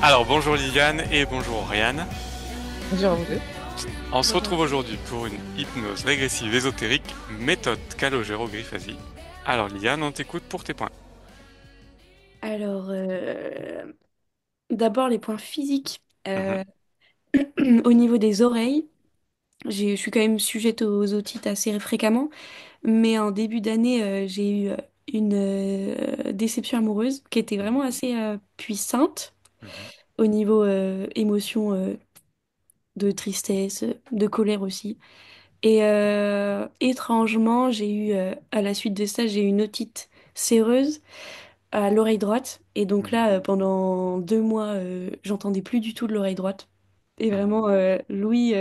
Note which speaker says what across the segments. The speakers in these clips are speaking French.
Speaker 1: Alors bonjour Liliane et bonjour Oriane.
Speaker 2: Bonjour à vous deux.
Speaker 1: On se
Speaker 2: Bonjour.
Speaker 1: retrouve aujourd'hui pour une hypnose régressive ésotérique, méthode Calogero-Griffasi. Alors Liliane, on t'écoute pour tes points.
Speaker 2: Alors, d'abord les points physiques.
Speaker 1: Mhm,
Speaker 2: Au niveau des oreilles, je suis quand même sujette aux otites assez fréquemment, mais en début d'année, j'ai eu une déception amoureuse qui était
Speaker 1: mhm,
Speaker 2: vraiment assez puissante
Speaker 1: mhm,
Speaker 2: au niveau émotion de tristesse, de colère aussi. Et étrangement, j'ai eu, à la suite de ça, j'ai eu une otite séreuse à l'oreille droite. Et donc
Speaker 1: mhm,
Speaker 2: là, pendant 2 mois, j'entendais plus du tout de l'oreille droite. Et
Speaker 1: mhm.
Speaker 2: vraiment, Louis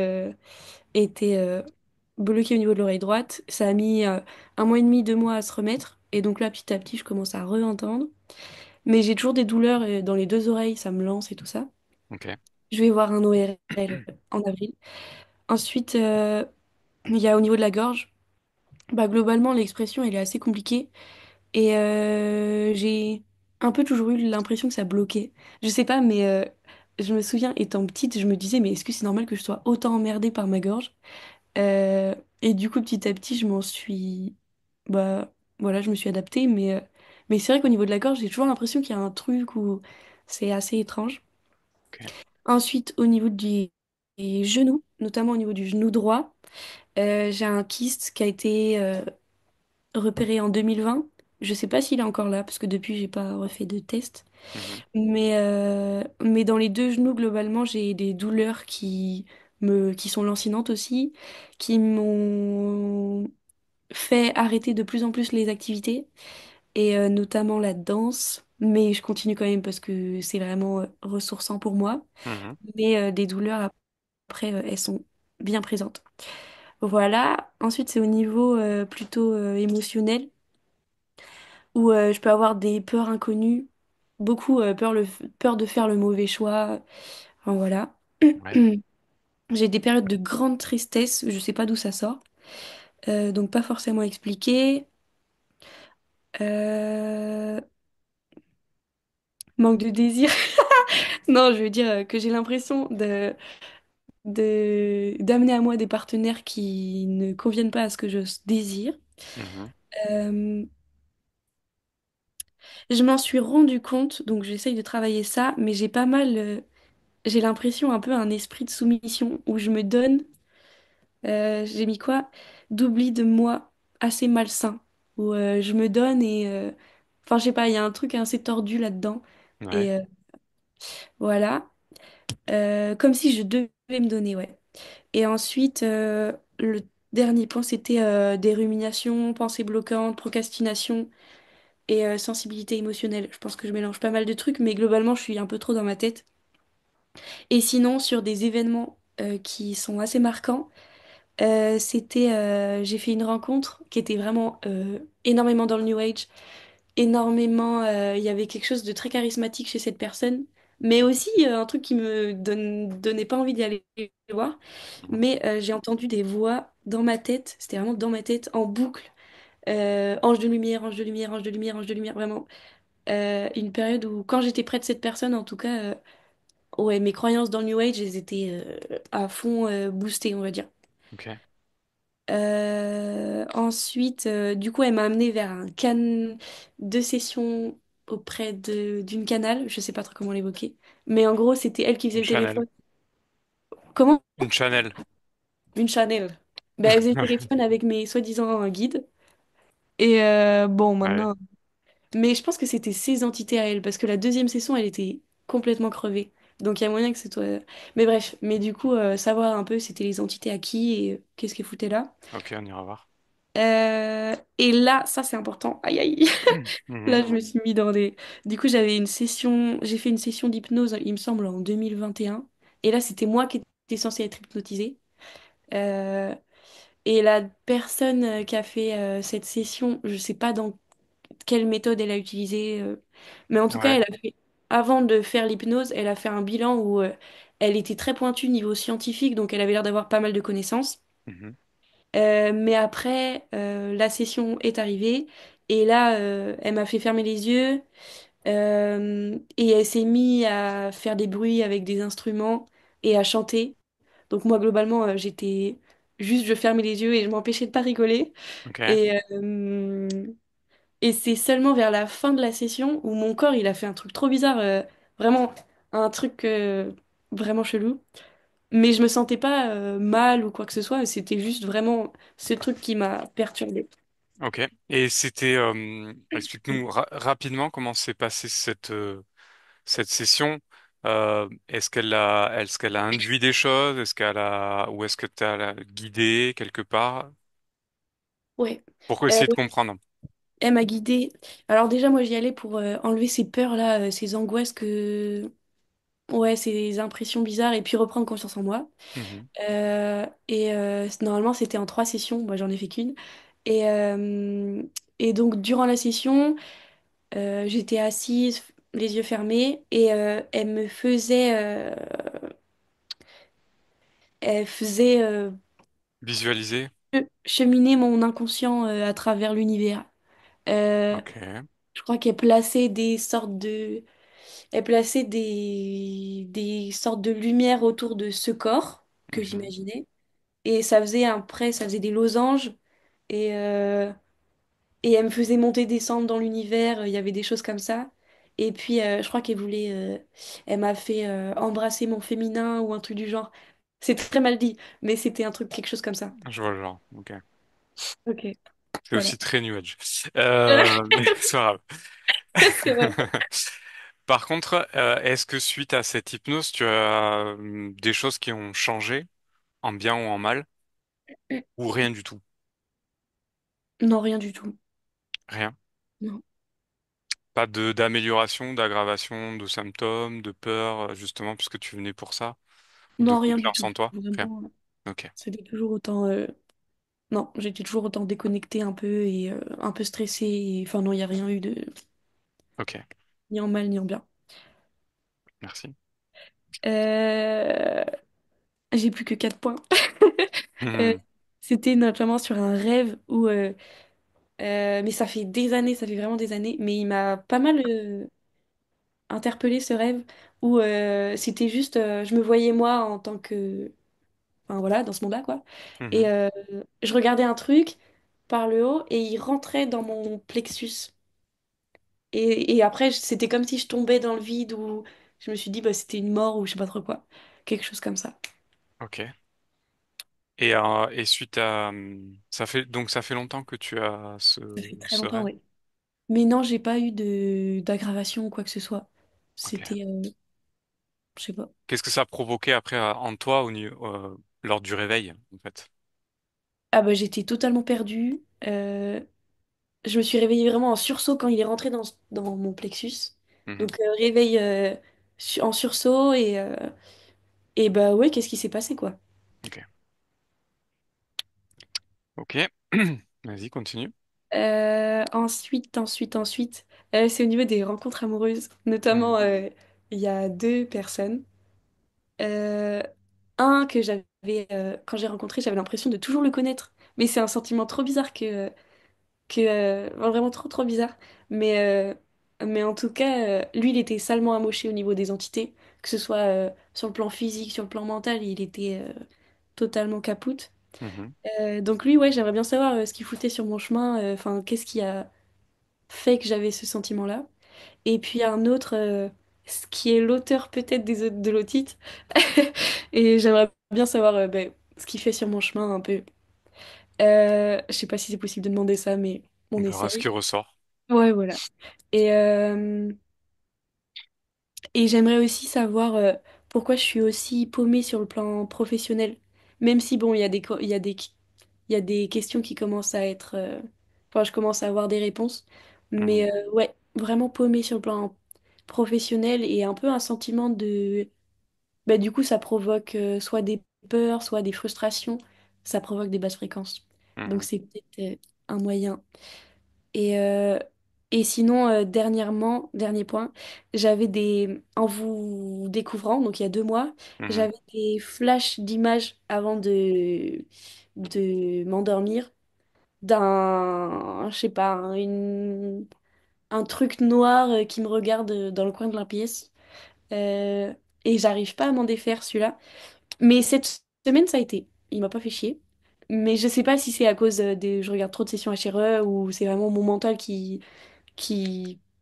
Speaker 2: était bloqué au niveau de l'oreille droite. Ça a mis 1 mois et demi, 2 mois à se remettre. Et donc là, petit à petit, je commence à re-entendre. Mais j'ai toujours des douleurs dans les deux oreilles, ça me lance et tout ça.
Speaker 1: Ok.
Speaker 2: Je vais voir un ORL en avril. Ensuite, il y a au niveau de la gorge. Bah, globalement, l'expression, elle est assez compliquée. Et j'ai un peu toujours eu l'impression que ça bloquait. Je sais pas, mais je me souviens, étant petite, je me disais, mais est-ce que c'est normal que je sois autant emmerdée par ma gorge? Euh, et du coup, petit à petit, je m'en suis... Bah, voilà, je me suis adaptée, mais c'est vrai qu'au niveau de la gorge, j'ai toujours l'impression qu'il y a un truc où c'est assez étrange.
Speaker 1: Ok.
Speaker 2: Ensuite, au niveau des genoux, notamment au niveau du genou droit, j'ai un kyste qui a été repéré en 2020. Je sais pas s'il est encore là, parce que depuis, j'ai pas refait de test.
Speaker 1: Mhm,
Speaker 2: Mais dans les deux genoux, globalement, j'ai des douleurs qui sont lancinantes aussi, qui m'ont fait arrêter de plus en plus les activités, et notamment la danse. Mais je continue quand même parce que c'est vraiment ressourçant pour moi.
Speaker 1: mhm.
Speaker 2: Mais des douleurs, après, elles sont bien présentes. Voilà. Ensuite, c'est au niveau plutôt émotionnel, où je peux avoir des peurs inconnues, beaucoup peur de faire le mauvais choix. Enfin, voilà.
Speaker 1: Ouais.
Speaker 2: J'ai des périodes de grande tristesse, je sais pas d'où ça sort, donc pas forcément expliqué. Euh, Manque de désir. Non, je veux dire que j'ai l'impression d'amener à moi des partenaires qui ne conviennent pas à ce que je désire.
Speaker 1: Mhm,
Speaker 2: Euh, je m'en suis rendu compte, donc j'essaye de travailler ça, mais j'ai pas mal, j'ai l'impression un peu un esprit de soumission où je me donne. J'ai mis quoi? D'oubli de moi assez malsain, où je me donne et... Enfin, je sais pas, il y a un truc assez tordu là-dedans.
Speaker 1: ouais.
Speaker 2: Et voilà. Comme si je devais me donner, ouais. Et ensuite, le dernier point, c'était des ruminations, pensées bloquantes, procrastination et sensibilité émotionnelle. Je pense que je mélange pas mal de trucs, mais globalement, je suis un peu trop dans ma tête. Et sinon, sur des événements qui sont assez marquants, j'ai fait une rencontre qui était vraiment énormément dans le New Age, énormément, il y avait quelque chose de très charismatique chez cette personne, mais aussi un truc qui donnait pas envie d'y aller voir.
Speaker 1: Mhm,
Speaker 2: Mais j'ai entendu des voix dans ma tête, c'était vraiment dans ma tête, en boucle. Ange de lumière, ange de lumière, ange de lumière, ange de lumière, vraiment. Une période où, quand j'étais près de cette personne, en tout cas, ouais, mes croyances dans le New Age, elles étaient à fond boostées, on va dire.
Speaker 1: ok.
Speaker 2: Ensuite, du coup, elle m'a amenée vers deux sessions auprès d'une canale. Je sais pas trop comment l'évoquer. Mais en gros, c'était elle qui faisait
Speaker 1: Une
Speaker 2: le
Speaker 1: Chanel.
Speaker 2: téléphone. Comment?
Speaker 1: Une Chanel.
Speaker 2: Une channel. Ben, elle faisait le téléphone avec mes soi-disant guides. Et bon,
Speaker 1: Ouais.
Speaker 2: maintenant. Mais je pense que c'était ses entités à elle. Parce que la deuxième session, elle était complètement crevée. Donc il y a moyen que ce soit. Mais bref. Mais du coup, savoir un peu c'était les entités à qui et qu'est-ce qu'elles foutaient là.
Speaker 1: Ok, on ira voir.
Speaker 2: Et là, ça c'est important. Aïe aïe.
Speaker 1: Mhm,
Speaker 2: Là, je me suis mis dans des... Du coup, j'ai fait une session d'hypnose, il me semble, en 2021. Et un. Et là, c'était moi qui étais censée être hypnotisée. Euh, Et la personne qui a fait cette session, je sais pas dans quelle méthode elle a utilisé, mais en tout cas,
Speaker 1: ouais.
Speaker 2: avant de faire l'hypnose, elle a fait un bilan où elle était très pointue niveau scientifique, donc elle avait l'air d'avoir pas mal de connaissances.
Speaker 1: Mhm,
Speaker 2: Mais après, la session est arrivée et là, elle m'a fait fermer les yeux. Et elle s'est mise à faire des bruits avec des instruments et à chanter. Donc moi, globalement, j'étais juste, je fermais les yeux et je m'empêchais de pas rigoler.
Speaker 1: Ok.
Speaker 2: Et, euh, et c'est seulement vers la fin de la session où mon corps, il a fait un truc trop bizarre, vraiment un truc vraiment chelou. Mais je me sentais pas mal ou quoi que ce soit, c'était juste vraiment ce truc qui m'a perturbée.
Speaker 1: Ok. Et c'était, explique-nous rapidement comment s'est passée cette session. Est-ce qu'elle a induit des choses? Ou est-ce que tu as guidé quelque part?
Speaker 2: Ouais.
Speaker 1: Pourquoi
Speaker 2: Euh,
Speaker 1: essayer de comprendre?
Speaker 2: Elle m'a guidée. Alors déjà, moi, j'y allais pour enlever ces peurs-là, ces angoisses que... Ouais, ces impressions bizarres et puis reprendre confiance en moi.
Speaker 1: Mhm.
Speaker 2: Normalement, c'était en 3 sessions. Moi, j'en ai fait qu'une. Et, euh, et donc, durant la session, j'étais assise, les yeux fermés, et elle faisait
Speaker 1: Visualiser?
Speaker 2: cheminer mon inconscient à travers l'univers. Euh,
Speaker 1: Ok.
Speaker 2: je crois qu'elle plaçait des sortes de Elle plaçait des sortes de lumière autour de ce corps que
Speaker 1: Mhm.
Speaker 2: j'imaginais. Et ça faisait des losanges. Et, euh, et elle me faisait monter, descendre dans l'univers. Il y avait des choses comme ça. Et puis, je crois elle m'a fait embrasser mon féminin ou un truc du genre. C'est très mal dit, mais c'était un truc, quelque chose comme ça.
Speaker 1: Je vois le genre. Ok.
Speaker 2: Ok,
Speaker 1: C'est
Speaker 2: voilà.
Speaker 1: aussi très New Age. Mais c'est pas
Speaker 2: C'est vrai.
Speaker 1: grave. Par contre, est-ce que suite à cette hypnose, tu as des choses qui ont changé, en bien ou en mal, ou rien du tout?
Speaker 2: Non, rien du tout.
Speaker 1: Rien.
Speaker 2: Non,
Speaker 1: Pas de d'amélioration, d'aggravation de symptômes, de peur, justement, puisque tu venais pour ça, ou de
Speaker 2: non, rien du
Speaker 1: confiance
Speaker 2: tout.
Speaker 1: en toi? Rien.
Speaker 2: Vraiment,
Speaker 1: Ok.
Speaker 2: c'était toujours autant. Non, j'étais toujours autant déconnectée un peu et un peu stressée. Enfin, non, il n'y a rien eu de
Speaker 1: Ok.
Speaker 2: ni en mal ni en bien.
Speaker 1: Merci.
Speaker 2: Euh, J'ai plus que 4 points. Euh,
Speaker 1: Hmm.
Speaker 2: C'était notamment sur un rêve mais ça fait des années, ça fait vraiment des années, mais il m'a pas mal interpellé ce rêve où c'était juste, je me voyais moi en tant que... Enfin voilà, dans ce monde-là, quoi.
Speaker 1: Mhm.
Speaker 2: Et je regardais un truc par le haut et il rentrait dans mon plexus. Et après, c'était comme si je tombais dans le vide ou je me suis dit, bah, c'était une mort ou je sais pas trop quoi. Quelque chose comme ça.
Speaker 1: Ok. Et suite à ça fait longtemps que tu as
Speaker 2: Ça fait très
Speaker 1: ce
Speaker 2: longtemps,
Speaker 1: rêve.
Speaker 2: oui. Mais non, j'ai pas eu de d'aggravation ou quoi que ce soit.
Speaker 1: Ok.
Speaker 2: C'était, je sais pas.
Speaker 1: Qu'est-ce que ça a provoqué après en toi lors du réveil, en fait?
Speaker 2: Ah bah j'étais totalement perdue. Je me suis réveillée vraiment en sursaut quand il est rentré dans mon plexus.
Speaker 1: Mhm.
Speaker 2: Donc réveil en sursaut et bah ouais, qu'est-ce qui s'est passé quoi?
Speaker 1: Ok. Ok. Vas-y, continue.
Speaker 2: Ensuite, c'est au niveau des rencontres amoureuses. Notamment,
Speaker 1: Mhm.
Speaker 2: il y a 2 personnes. Euh, un que quand j'ai rencontré, j'avais l'impression de toujours le connaître. Mais c'est un sentiment trop bizarre vraiment trop trop bizarre. Mais, euh, mais en tout cas, lui, il était salement amoché au niveau des entités. Que ce soit sur le plan physique, sur le plan mental, il était totalement capoute.
Speaker 1: Mhm.
Speaker 2: Donc lui, ouais, j'aimerais bien savoir ce qu'il foutait sur mon chemin. Enfin, qu'est-ce qui a fait que j'avais ce sentiment-là. Et puis un autre, ce qui est l'auteur peut-être de l'otite. Et j'aimerais bien savoir ben, ce qu'il fait sur mon chemin un peu. Je sais pas si c'est possible de demander ça, mais
Speaker 1: On
Speaker 2: on
Speaker 1: verra ce
Speaker 2: essaye.
Speaker 1: qui ressort.
Speaker 2: Ouais, voilà. Et, euh, et j'aimerais aussi savoir pourquoi je suis aussi paumée sur le plan professionnel. Même si, bon, il y a des questions qui commencent à être... Enfin, je commence à avoir des réponses.
Speaker 1: Mhm.
Speaker 2: Mais ouais, vraiment paumée sur le plan professionnel et un peu un sentiment de... Bah, du coup, ça provoque soit des peurs, soit des frustrations. Ça provoque des basses fréquences. Donc
Speaker 1: Mhm.
Speaker 2: c'est peut-être un moyen. Et, euh, et sinon, dernier point, en vous découvrant, donc il y a 2 mois,
Speaker 1: Mhm.
Speaker 2: j'avais des flashs d'images avant de m'endormir d'un, je sais pas, un truc noir qui me regarde dans le coin de la pièce. Euh, et j'arrive pas à m'en défaire celui-là. Mais cette semaine, ça a été. Il m'a pas fait chier. Mais je sais pas si c'est à cause je regarde trop de sessions HRE ou c'est vraiment mon mental qui,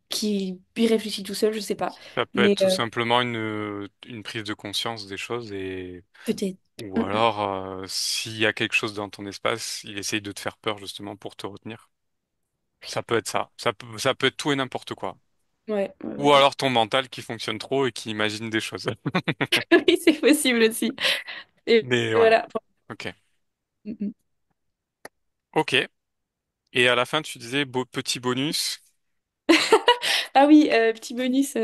Speaker 2: qui y réfléchit tout seul, je sais pas.
Speaker 1: Ça peut être
Speaker 2: Mais
Speaker 1: tout simplement une prise de conscience des choses et
Speaker 2: peut-être.
Speaker 1: ou
Speaker 2: Mm, mm.
Speaker 1: alors s'il y a quelque chose dans ton espace, il essaye de te faire peur justement pour te retenir. Ça peut être ça. Ça peut être tout et n'importe quoi.
Speaker 2: Ouais, ouais,
Speaker 1: Ou
Speaker 2: ouais.
Speaker 1: alors ton mental qui fonctionne trop et qui imagine des choses.
Speaker 2: Oui, c'est possible aussi. Et
Speaker 1: Mais ouais,
Speaker 2: voilà.
Speaker 1: ok.
Speaker 2: Mm, mm.
Speaker 1: Ok. Et à la fin, tu disais petit bonus.
Speaker 2: Ah oui, petit bonus,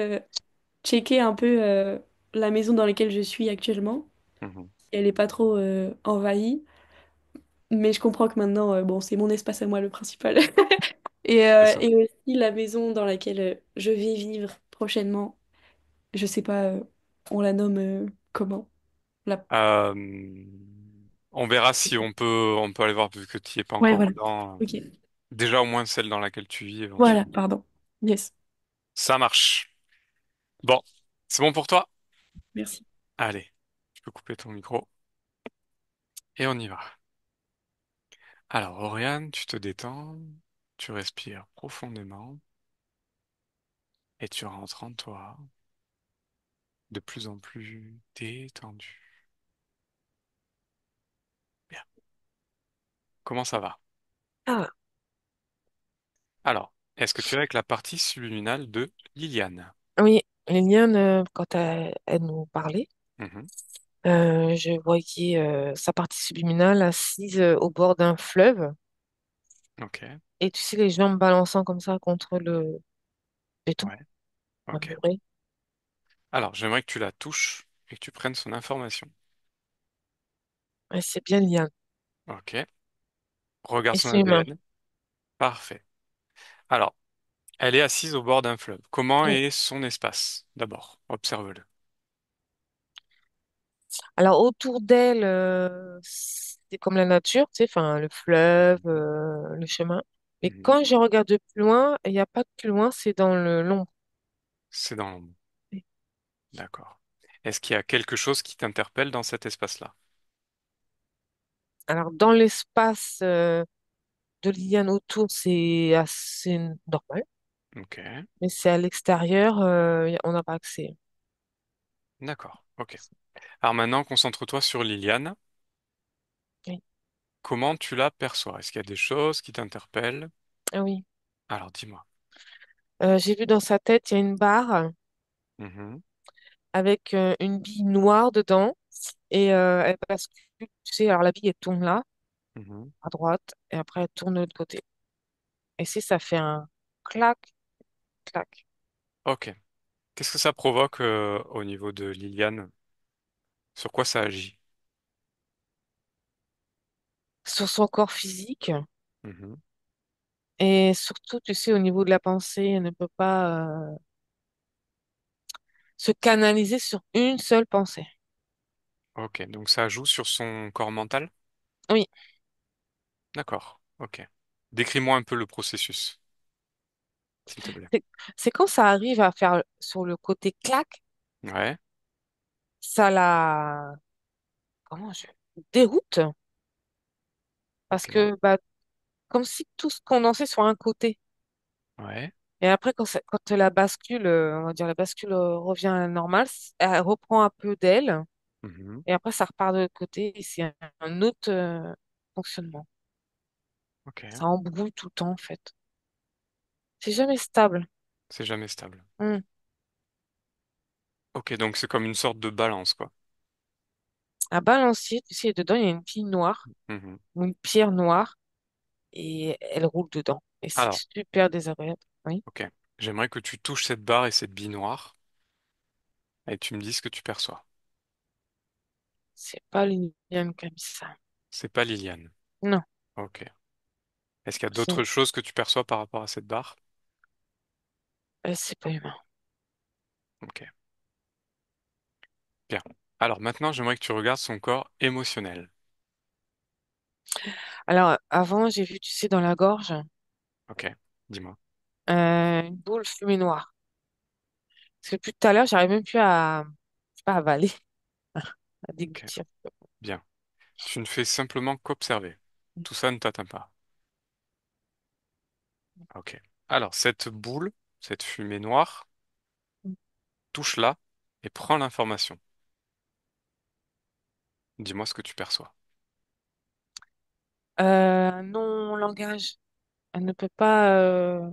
Speaker 2: checker un peu la maison dans laquelle je suis actuellement.
Speaker 1: Mhm.
Speaker 2: Elle est pas trop envahie, mais je comprends que maintenant, bon, c'est mon espace à moi le principal.
Speaker 1: C'est ça.
Speaker 2: Et aussi la maison dans laquelle je vais vivre prochainement. Je sais pas, on la nomme comment? La...
Speaker 1: Euh, on verra si on peut aller voir vu que tu n'y es pas
Speaker 2: Ouais,
Speaker 1: encore
Speaker 2: voilà.
Speaker 1: dedans.
Speaker 2: Ok.
Speaker 1: Déjà au moins celle dans laquelle tu vis
Speaker 2: Voilà,
Speaker 1: éventuellement.
Speaker 2: pardon. Yes,
Speaker 1: Ça marche. Bon, c'est bon pour toi?
Speaker 2: merci.
Speaker 1: Allez, tu peux couper ton micro et on y va. Alors, Oriane, tu te détends, tu respires profondément et tu rentres en toi de plus en plus détendu. Bien. Comment ça va?
Speaker 3: Ah,
Speaker 1: Alors, est-ce que tu es avec la partie subliminale de Liliane?
Speaker 3: oui, Liliane, quand elle nous parlait,
Speaker 1: Mhm.
Speaker 3: je voyais sa partie subliminale assise au bord d'un fleuve.
Speaker 1: Ok,
Speaker 3: Et tu sais, les jambes balançant comme ça contre le béton,
Speaker 1: ouais,
Speaker 3: un
Speaker 1: ok.
Speaker 3: muret.
Speaker 1: Alors, j'aimerais que tu la touches et que tu prennes son information.
Speaker 3: Ouais, c'est bien Liliane.
Speaker 1: Ok, regarde
Speaker 3: Et
Speaker 1: son
Speaker 3: c'est humain.
Speaker 1: ADN. Parfait. Alors, elle est assise au bord d'un fleuve. Comment
Speaker 3: Oui.
Speaker 1: est son espace? D'abord, observe-le.
Speaker 3: Alors, autour d'elle, c'est comme la nature, tu sais, enfin, le fleuve, le chemin. Mais
Speaker 1: Mhm.
Speaker 3: quand je regarde de plus loin, il n'y a pas de plus loin, c'est dans l'ombre.
Speaker 1: C'est dans l'ombre. D'accord. Est-ce qu'il y a quelque chose qui t'interpelle dans cet espace-là?
Speaker 3: Alors, dans l'espace de Liliane autour, c'est assez normal.
Speaker 1: Ok,
Speaker 3: Mais c'est à l'extérieur, on n'a pas accès.
Speaker 1: d'accord, ok. Alors maintenant, concentre-toi sur Liliane.
Speaker 3: Oui.
Speaker 1: Comment tu la perçois? Est-ce qu'il y a des choses qui t'interpellent?
Speaker 3: Ah oui.
Speaker 1: Alors dis-moi.
Speaker 3: J'ai vu dans sa tête, il y a une barre
Speaker 1: Mhm,
Speaker 3: avec une bille noire dedans. Et elle bascule, tu sais, alors la bille, elle tourne là,
Speaker 1: mhm.
Speaker 3: à droite, et après, elle tourne de l'autre côté. Et si ça fait un clac, clac,
Speaker 1: Ok. Qu'est-ce que ça provoque au niveau de Liliane? Sur quoi ça agit?
Speaker 3: sur son corps physique.
Speaker 1: Mhm.
Speaker 3: Et surtout, tu sais, au niveau de la pensée, elle ne peut pas se canaliser sur une seule pensée.
Speaker 1: Ok, donc ça joue sur son corps mental?
Speaker 3: Oui,
Speaker 1: D'accord, ok. Décris-moi un peu le processus, s'il te plaît.
Speaker 3: c'est c'est quand ça arrive à faire sur le côté clac,
Speaker 1: Ouais,
Speaker 3: ça la, comment je, déroute. Parce
Speaker 1: ok.
Speaker 3: que, bah, comme si tout se condensait sur un côté.
Speaker 1: Ouais.
Speaker 3: Et après, quand la bascule, on va dire la bascule revient à la normale, elle reprend un peu d'elle.
Speaker 1: Mhm.
Speaker 3: Et après, ça repart de l'autre côté. Et c'est un autre fonctionnement.
Speaker 1: Ok.
Speaker 3: Ça embrouille tout le temps, en fait. C'est jamais stable.
Speaker 1: C'est jamais stable.
Speaker 3: Hmm.
Speaker 1: Ok, donc c'est comme une sorte de balance, quoi.
Speaker 3: À balancier, tu sais, dedans, il y a une pile noire
Speaker 1: Mhm.
Speaker 3: ou une pierre noire. Et elle roule dedans. Et c'est
Speaker 1: Alors,
Speaker 3: super désagréable. Oui,
Speaker 1: ok. J'aimerais que tu touches cette barre et cette bille noire et tu me dis ce que tu perçois.
Speaker 3: c'est pas l'Union qui a mis ça.
Speaker 1: C'est pas Liliane.
Speaker 3: Non,
Speaker 1: Ok. Est-ce qu'il y a
Speaker 3: c'est
Speaker 1: d'autres choses que tu perçois par rapport à cette barre?
Speaker 3: c'est pas humain.
Speaker 1: Ok. Bien. Alors maintenant, j'aimerais que tu regardes son corps émotionnel.
Speaker 3: Alors, avant, j'ai vu, tu sais, dans la gorge,
Speaker 1: Ok. Dis-moi.
Speaker 3: Une boule fumée noire. Parce que depuis tout à l'heure, j'arrive même plus à, je sais pas, avaler, à
Speaker 1: Ok,
Speaker 3: déglutir.
Speaker 1: bien. Tu ne fais simplement qu'observer. Tout ça ne t'atteint pas. Ok. Alors, cette boule, cette fumée noire, touche-la et prends l'information. Dis-moi ce que tu perçois.
Speaker 3: Non-langage. Elle ne peut pas,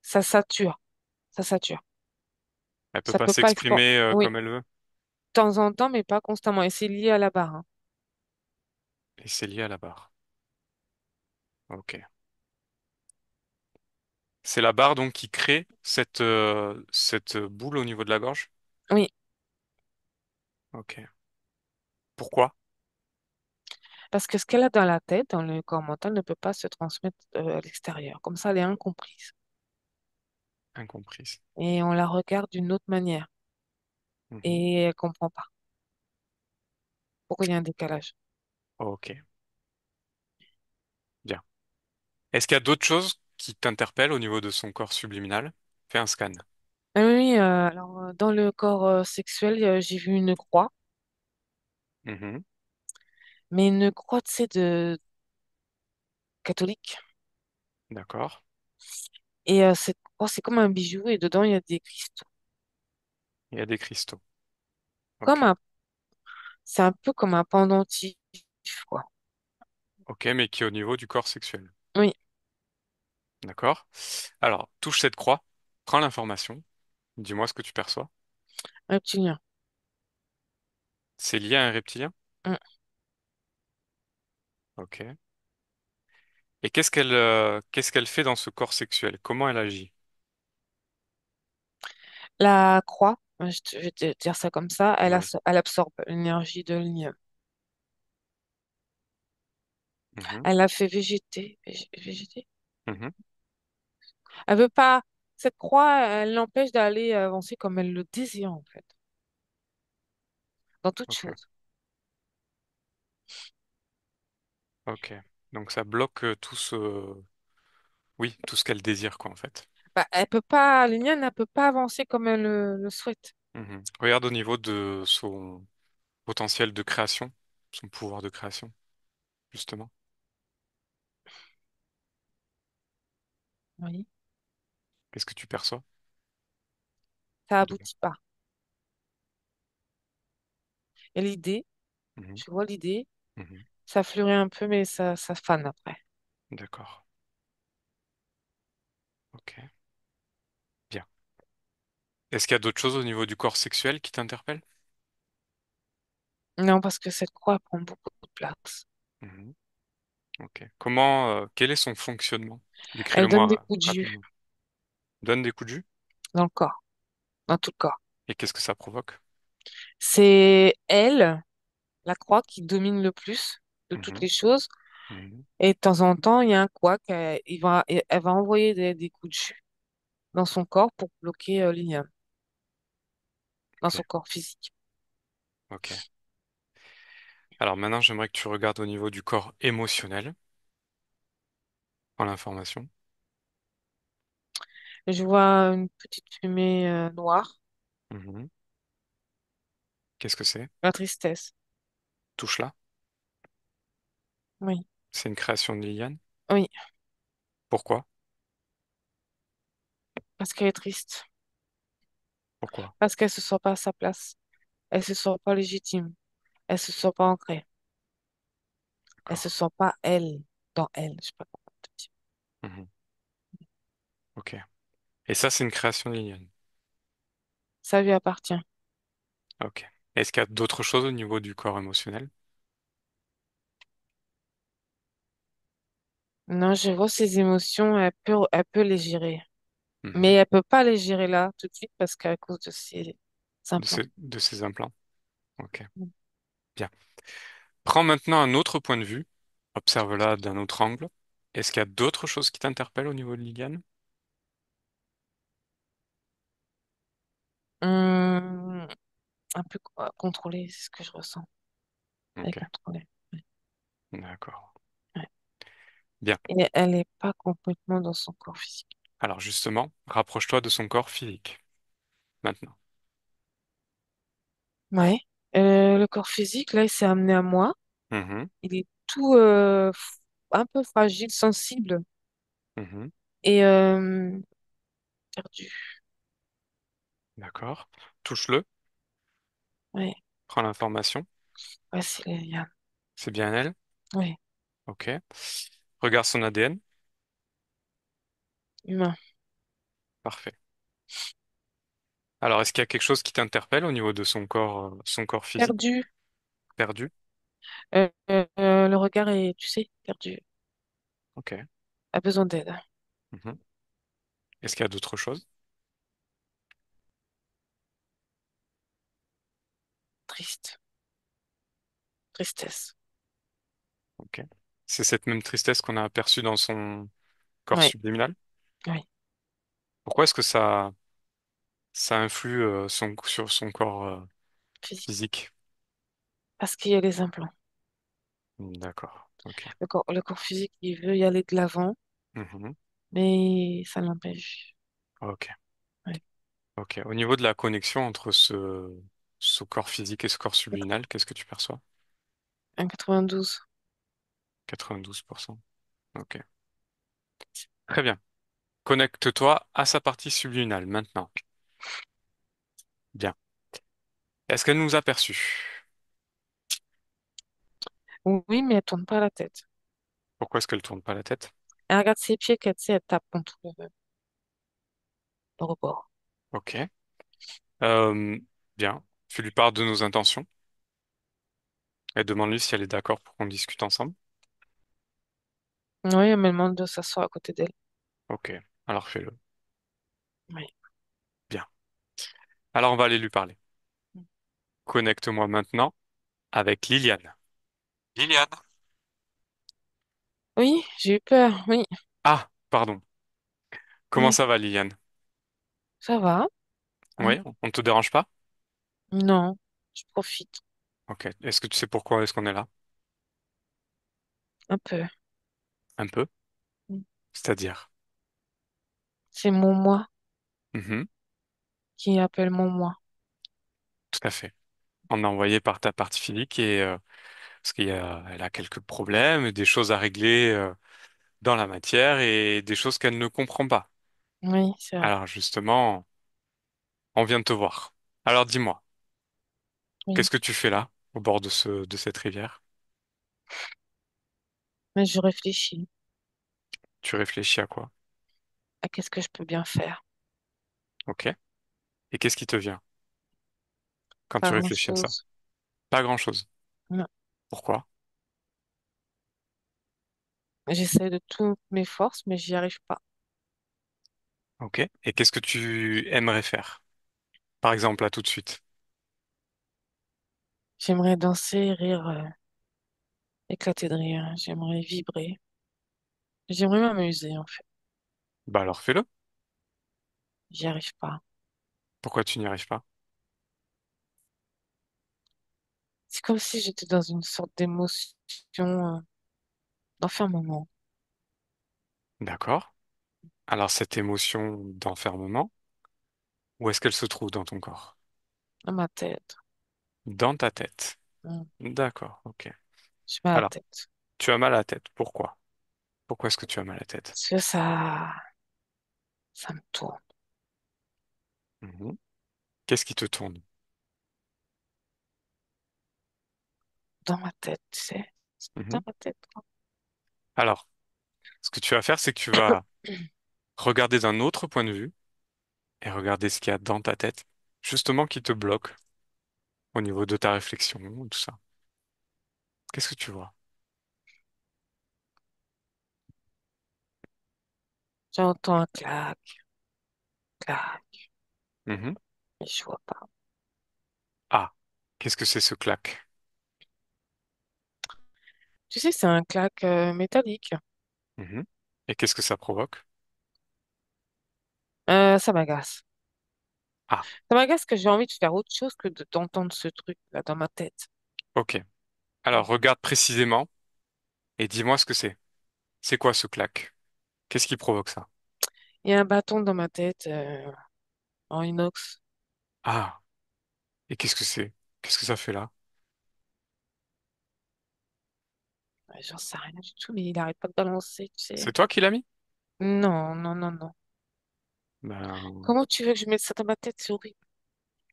Speaker 3: ça sature, ça sature.
Speaker 1: Elle peut
Speaker 3: Ça
Speaker 1: pas
Speaker 3: peut pas exporter.
Speaker 1: s'exprimer
Speaker 3: Oui, de
Speaker 1: comme elle veut
Speaker 3: temps en temps, mais pas constamment. Et c'est lié à la barre, hein.
Speaker 1: et c'est lié à la barre. Ok. C'est la barre donc qui crée cette boule au niveau de la gorge?
Speaker 3: Oui,
Speaker 1: Ok. Pourquoi?
Speaker 3: parce que ce qu'elle a dans la tête, dans le corps mental, ne peut pas se transmettre à l'extérieur. Comme ça, elle est incomprise.
Speaker 1: Incomprise.
Speaker 3: Et on la regarde d'une autre manière.
Speaker 1: Mhm.
Speaker 3: Et elle comprend pas pourquoi il y a un décalage.
Speaker 1: Ok. Bien. Est-ce qu'il y a d'autres choses qui t'interpellent au niveau de son corps subliminal? Fais un scan.
Speaker 3: Ah oui, oui, alors dans le corps sexuel, j'ai vu une croix,
Speaker 1: Mhm.
Speaker 3: mais une croix, tu sais, de catholique.
Speaker 1: D'accord.
Speaker 3: Et cette croix, c'est comme un bijou et dedans, il y a des cristaux.
Speaker 1: Il y a des cristaux.
Speaker 3: Comme
Speaker 1: Ok.
Speaker 3: un, c'est un peu comme un pendentif, quoi.
Speaker 1: Ok, mais qui est au niveau du corps sexuel.
Speaker 3: Oui,
Speaker 1: D'accord. Alors, touche cette croix, prends l'information, dis-moi ce que tu perçois.
Speaker 3: reptilien.
Speaker 1: C'est lié à un reptilien?
Speaker 3: Mm.
Speaker 1: Ok. Et qu'est-ce qu'elle fait dans ce corps sexuel? Comment elle agit?
Speaker 3: La croix, je vais te dire ça comme ça,
Speaker 1: Oui.
Speaker 3: elle absorbe l'énergie de l'ignoble.
Speaker 1: Mhm.
Speaker 3: Elle la fait végéter.
Speaker 1: Mhm.
Speaker 3: Elle veut pas, cette croix, elle l'empêche d'aller avancer comme elle le désire, en fait, dans toute
Speaker 1: Ok.
Speaker 3: chose.
Speaker 1: Ok. Donc ça bloque oui, tout ce qu'elle désire, quoi, en fait.
Speaker 3: Bah, elle peut pas, l'Iliane ne peut pas avancer comme elle le souhaite.
Speaker 1: Mhm. Regarde au niveau de son potentiel de création, son pouvoir de création, justement.
Speaker 3: Oui.
Speaker 1: Qu'est-ce que tu perçois?
Speaker 3: Ça
Speaker 1: Dis-moi.
Speaker 3: aboutit pas. Et l'idée,
Speaker 1: Mhm.
Speaker 3: je vois l'idée,
Speaker 1: Mhm.
Speaker 3: ça fleurit un peu, mais ça fane après.
Speaker 1: D'accord. Ok. Bien. Est-ce qu'il y a d'autres choses au niveau du corps sexuel qui t'interpellent?
Speaker 3: Non, parce que cette croix prend beaucoup de place.
Speaker 1: Mhm. Ok. Quel est son fonctionnement?
Speaker 3: Elle donne
Speaker 1: Décris-le-moi
Speaker 3: des coups de jus
Speaker 1: rapidement. Donne des coups de jus?
Speaker 3: dans le corps, dans tout le corps.
Speaker 1: Et qu'est-ce que ça provoque?
Speaker 3: C'est elle, la croix, qui domine le plus de toutes
Speaker 1: Mhm.
Speaker 3: les choses.
Speaker 1: Mhm.
Speaker 3: Et de temps en temps, il y a un couac, elle va envoyer des coups de jus dans son corps pour bloquer l'ignoble, dans
Speaker 1: Ok.
Speaker 3: son corps physique.
Speaker 1: Ok. Alors maintenant, j'aimerais que tu regardes au niveau du corps émotionnel, en l'information.
Speaker 3: Je vois une petite fumée noire,
Speaker 1: Mhm. Qu'est-ce que c'est?
Speaker 3: la tristesse.
Speaker 1: Touche-la.
Speaker 3: Oui,
Speaker 1: C'est une création de Liliane.
Speaker 3: oui,
Speaker 1: Pourquoi?
Speaker 3: parce qu'elle est triste,
Speaker 1: Pourquoi?
Speaker 3: parce qu'elle se sent pas à sa place, elle se sent pas légitime, elle se sent pas ancrée, elle se
Speaker 1: D'accord.
Speaker 3: sent pas elle, dans elle. Je sais pas comment te dire.
Speaker 1: Mhm. Ok. Et ça, c'est une création de Liliane.
Speaker 3: Ça lui appartient.
Speaker 1: Ok. Est-ce qu'il y a d'autres choses au niveau du corps émotionnel?
Speaker 3: Non, je vois ses émotions, elle peut les gérer. Mais
Speaker 1: Mhm.
Speaker 3: elle peut pas les gérer là tout de suite parce qu'à cause de ses implants.
Speaker 1: De ces implants. Ok. Bien. Prends maintenant un autre point de vue. Observe-la d'un autre angle. Est-ce qu'il y a d'autres choses qui t'interpellent au niveau de Liliane?
Speaker 3: Hum, un peu contrôlée, c'est ce que je ressens. Elle est
Speaker 1: Ok.
Speaker 3: contrôlée. Ouais,
Speaker 1: D'accord.
Speaker 3: ouais.
Speaker 1: Bien.
Speaker 3: Et elle n'est pas complètement dans son corps physique.
Speaker 1: Alors justement, rapproche-toi de son corps physique, maintenant.
Speaker 3: Ouais. Le corps physique, là, il s'est amené à moi.
Speaker 1: Mhm,
Speaker 3: Il est tout un peu fragile, sensible
Speaker 1: mhm,
Speaker 3: et perdu.
Speaker 1: d'accord. Touche-le,
Speaker 3: Ouais,
Speaker 1: prends l'information.
Speaker 3: ouais, c'est Liliane.
Speaker 1: C'est bien elle?
Speaker 3: Ouais,
Speaker 1: Ok. Regarde son ADN.
Speaker 3: humain.
Speaker 1: Parfait. Alors, est-ce qu'il y a quelque chose qui t'interpelle au niveau de son corps physique
Speaker 3: Perdu.
Speaker 1: perdu?
Speaker 3: Le regard est, tu sais, perdu.
Speaker 1: Ok.
Speaker 3: A besoin d'aide.
Speaker 1: Mhm. Est-ce qu'il y a d'autres choses?
Speaker 3: Triste. Tristesse.
Speaker 1: Ok. C'est cette même tristesse qu'on a aperçue dans son corps
Speaker 3: Ouais,
Speaker 1: subliminal?
Speaker 3: ouais,
Speaker 1: Pourquoi est-ce que ça influe sur son corps
Speaker 3: physique.
Speaker 1: physique?
Speaker 3: Parce qu'il y a les implants.
Speaker 1: D'accord. Ok.
Speaker 3: Le corps physique, il veut y aller de l'avant,
Speaker 1: Mhm.
Speaker 3: mais ça l'empêche.
Speaker 1: Ok.
Speaker 3: Ouais.
Speaker 1: Ok. Au niveau de la connexion entre ce corps physique et ce corps subliminal, qu'est-ce que tu perçois?
Speaker 3: 1,92.
Speaker 1: 92%. Ok. Très bien. Connecte-toi à sa partie subliminale maintenant. Bien. Est-ce qu'elle nous a perçus?
Speaker 3: Oui, mais elle tourne pas la tête.
Speaker 1: Pourquoi est-ce qu'elle tourne pas la tête?
Speaker 3: Elle regarde ses pieds, qu'elle sait, elle tape contre le rebord.
Speaker 1: Ok. Euh, bien. Tu lui parles de nos intentions et demande-lui si elle est d'accord pour qu'on discute ensemble.
Speaker 3: Oui, elle me demande de s'asseoir à côté d'elle.
Speaker 1: Ok. Alors fais-le.
Speaker 3: Oui.
Speaker 1: Bien. Alors on va aller lui parler. Connecte-moi maintenant avec Liliane. Liliane.
Speaker 3: Oui, j'ai eu peur. Oui,
Speaker 1: Ah, pardon. Comment
Speaker 3: oui,
Speaker 1: ça va, Liliane?
Speaker 3: ça va.
Speaker 1: Oui, on te dérange pas?
Speaker 3: Non, je profite
Speaker 1: Ok. Est-ce que tu sais pourquoi est-ce qu'on est là?
Speaker 3: un peu.
Speaker 1: Un peu. C'est-à-dire?
Speaker 3: C'est mon moi
Speaker 1: Mhm,
Speaker 3: qui appelle mon moi.
Speaker 1: tout à fait. On a envoyé par ta partie physique et parce elle a quelques problèmes, des choses à régler dans la matière et des choses qu'elle ne comprend pas.
Speaker 3: Oui, c'est vrai.
Speaker 1: Alors justement, on vient de te voir. Alors dis-moi,
Speaker 3: Oui,
Speaker 1: qu'est-ce que tu fais là, au bord de cette rivière?
Speaker 3: mais je réfléchis
Speaker 1: Tu réfléchis à quoi?
Speaker 3: à qu'est-ce que je peux bien faire.
Speaker 1: Ok. Et qu'est-ce qui te vient quand
Speaker 3: Pas
Speaker 1: tu réfléchis à ça?
Speaker 3: grand-chose.
Speaker 1: Pas grand-chose.
Speaker 3: Non.
Speaker 1: Pourquoi?
Speaker 3: J'essaie de toutes mes forces, mais j'y arrive pas.
Speaker 1: Ok. Et qu'est-ce que tu aimerais faire? Par exemple, là tout de suite.
Speaker 3: J'aimerais danser, rire, éclater de rire. J'aimerais vibrer. J'aimerais m'amuser, en fait.
Speaker 1: Bah alors fais-le.
Speaker 3: J'y arrive pas.
Speaker 1: Pourquoi tu n'y arrives pas?
Speaker 3: C'est comme si j'étais dans une sorte d'émotion, d'enfermement,
Speaker 1: D'accord. Alors cette émotion d'enfermement, où est-ce qu'elle se trouve dans ton corps?
Speaker 3: dans ma tête.
Speaker 1: Dans ta tête.
Speaker 3: Mm.
Speaker 1: D'accord, ok.
Speaker 3: Je mets la
Speaker 1: Alors,
Speaker 3: tête.
Speaker 1: tu as mal à la tête. Pourquoi? Pourquoi est-ce que tu as mal à la tête?
Speaker 3: Parce que ça me tourne
Speaker 1: Mhm. Qu'est-ce qui te tourne?
Speaker 3: dans ma tête, tu sais. Dans
Speaker 1: Mhm.
Speaker 3: ma tête, quoi.
Speaker 1: Alors, ce que tu vas faire, c'est que tu vas regarder d'un autre point de vue et regarder ce qu'il y a dans ta tête, justement qui te bloque au niveau de ta réflexion, tout ça. Qu'est-ce que tu vois?
Speaker 3: J'entends un clac, clac,
Speaker 1: Mhm.
Speaker 3: mais je vois pas.
Speaker 1: Ah, qu'est-ce que c'est ce clac?
Speaker 3: Tu sais, c'est un clac métallique.
Speaker 1: Mhm. Et qu'est-ce que ça provoque?
Speaker 3: Ça m'agace.
Speaker 1: Ah,
Speaker 3: Ça m'agace que j'ai envie de faire autre chose que d'entendre ce truc là dans ma tête.
Speaker 1: ok. Alors, regarde précisément et dis-moi ce que c'est. C'est quoi ce clac? Qu'est-ce qui provoque ça?
Speaker 3: Il y a un bâton dans ma tête en inox.
Speaker 1: Ah, et qu'est-ce que c'est? Qu'est-ce que ça fait là?
Speaker 3: Ouais, j'en sais rien du tout, mais il arrête pas de balancer, tu sais.
Speaker 1: C'est toi qui l'as mis?
Speaker 3: Non, non, non, non.
Speaker 1: Ben,
Speaker 3: Comment tu veux que je mette ça dans ma tête? C'est horrible.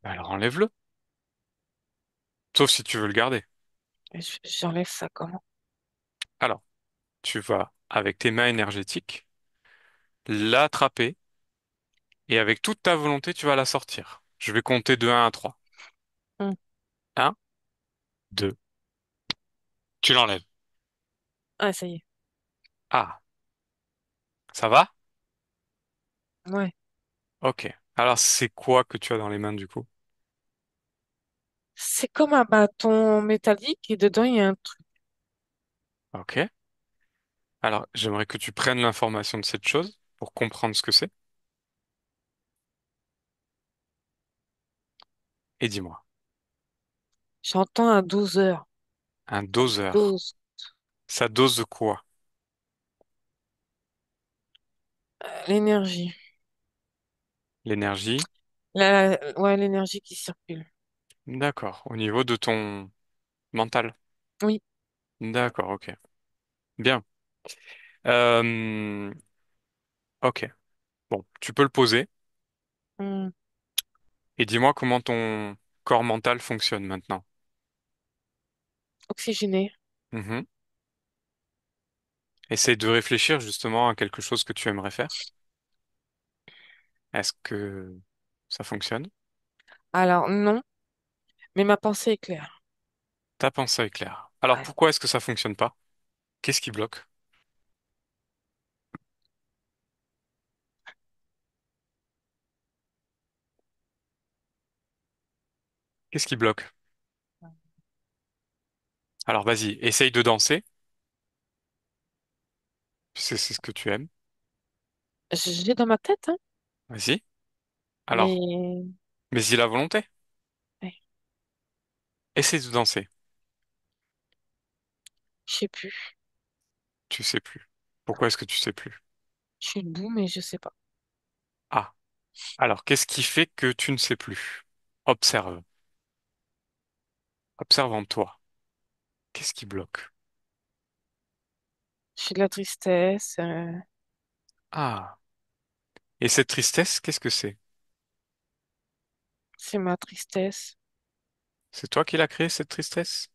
Speaker 1: alors enlève-le. Sauf si tu veux le garder.
Speaker 3: Et j'enlève ça comment?
Speaker 1: Alors, tu vas, avec tes mains énergétiques, l'attraper et avec toute ta volonté, tu vas la sortir. Je vais compter de 1 à 3.
Speaker 3: Hmm.
Speaker 1: 1, 2. Tu l'enlèves.
Speaker 3: Ah, ça y est.
Speaker 1: Ah, ça va?
Speaker 3: Ouais.
Speaker 1: Ok. Alors, c'est quoi que tu as dans les mains du coup?
Speaker 3: C'est comme un bâton métallique et dedans, il y a un truc.
Speaker 1: Ok. Alors, j'aimerais que tu prennes l'information de cette chose pour comprendre ce que c'est. Et dis-moi.
Speaker 3: J'entends à 12 heures.
Speaker 1: Un doseur.
Speaker 3: 12.
Speaker 1: Ça dose quoi?
Speaker 3: L'énergie.
Speaker 1: L'énergie.
Speaker 3: Ouais, l'énergie qui circule.
Speaker 1: D'accord. Au niveau de ton mental.
Speaker 3: Oui.
Speaker 1: D'accord, ok. Bien. Euh, ok. Bon, tu peux le poser
Speaker 3: Hmm.
Speaker 1: et dis-moi comment ton corps mental fonctionne maintenant.
Speaker 3: Oxygéné.
Speaker 1: Mhm. Essaye de réfléchir justement à quelque chose que tu aimerais faire. Est-ce que ça fonctionne?
Speaker 3: Alors, non, mais ma pensée est claire.
Speaker 1: Ta pensée est claire. Alors
Speaker 3: Ouais.
Speaker 1: pourquoi est-ce que ça fonctionne pas? Qu'est-ce qui bloque? Qu'est-ce qui bloque? Alors vas-y, essaye de danser, puisque c'est ce que tu aimes.
Speaker 3: J'ai dans ma tête, hein,
Speaker 1: Vas-y. Alors,
Speaker 3: mais
Speaker 1: mais y la volonté.
Speaker 3: ouais,
Speaker 1: Essaye de danser.
Speaker 3: je sais plus.
Speaker 1: Tu sais plus. Pourquoi est-ce que tu sais plus?
Speaker 3: Je suis debout, mais je sais pas.
Speaker 1: Ah. Alors, qu'est-ce qui fait que tu ne sais plus? Observe. Observe en toi. Qu'est-ce qui bloque?
Speaker 3: J'ai de la tristesse.
Speaker 1: Ah. Et cette tristesse, qu'est-ce que c'est?
Speaker 3: C'est ma tristesse.
Speaker 1: C'est toi qui l'as créée, cette tristesse?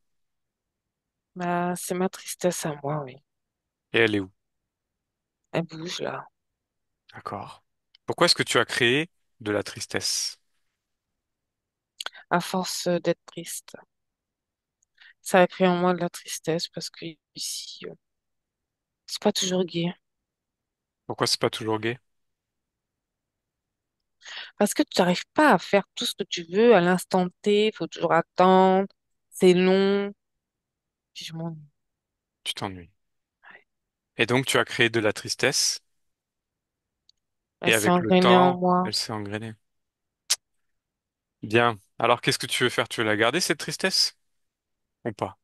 Speaker 3: Bah, c'est ma tristesse à moi, oui.
Speaker 1: Et elle est où?
Speaker 3: Elle bouge là,
Speaker 1: D'accord. Pourquoi est-ce que tu as créé de la tristesse?
Speaker 3: à force d'être triste. Ça a créé en moi de la tristesse parce que ici, c'est pas toujours gai.
Speaker 1: Pourquoi c'est pas toujours gai?
Speaker 3: Parce que tu n'arrives pas à faire tout ce que tu veux à l'instant T, il faut toujours attendre, c'est long, puis je m'ennuie.
Speaker 1: Tu t'ennuies. Et donc tu as créé de la tristesse,
Speaker 3: Elle
Speaker 1: et
Speaker 3: s'est
Speaker 1: avec le
Speaker 3: engrainée en
Speaker 1: temps,
Speaker 3: moi.
Speaker 1: elle s'est engrainée. Bien. Alors qu'est-ce que tu veux faire? Tu veux la garder, cette tristesse? Ou pas?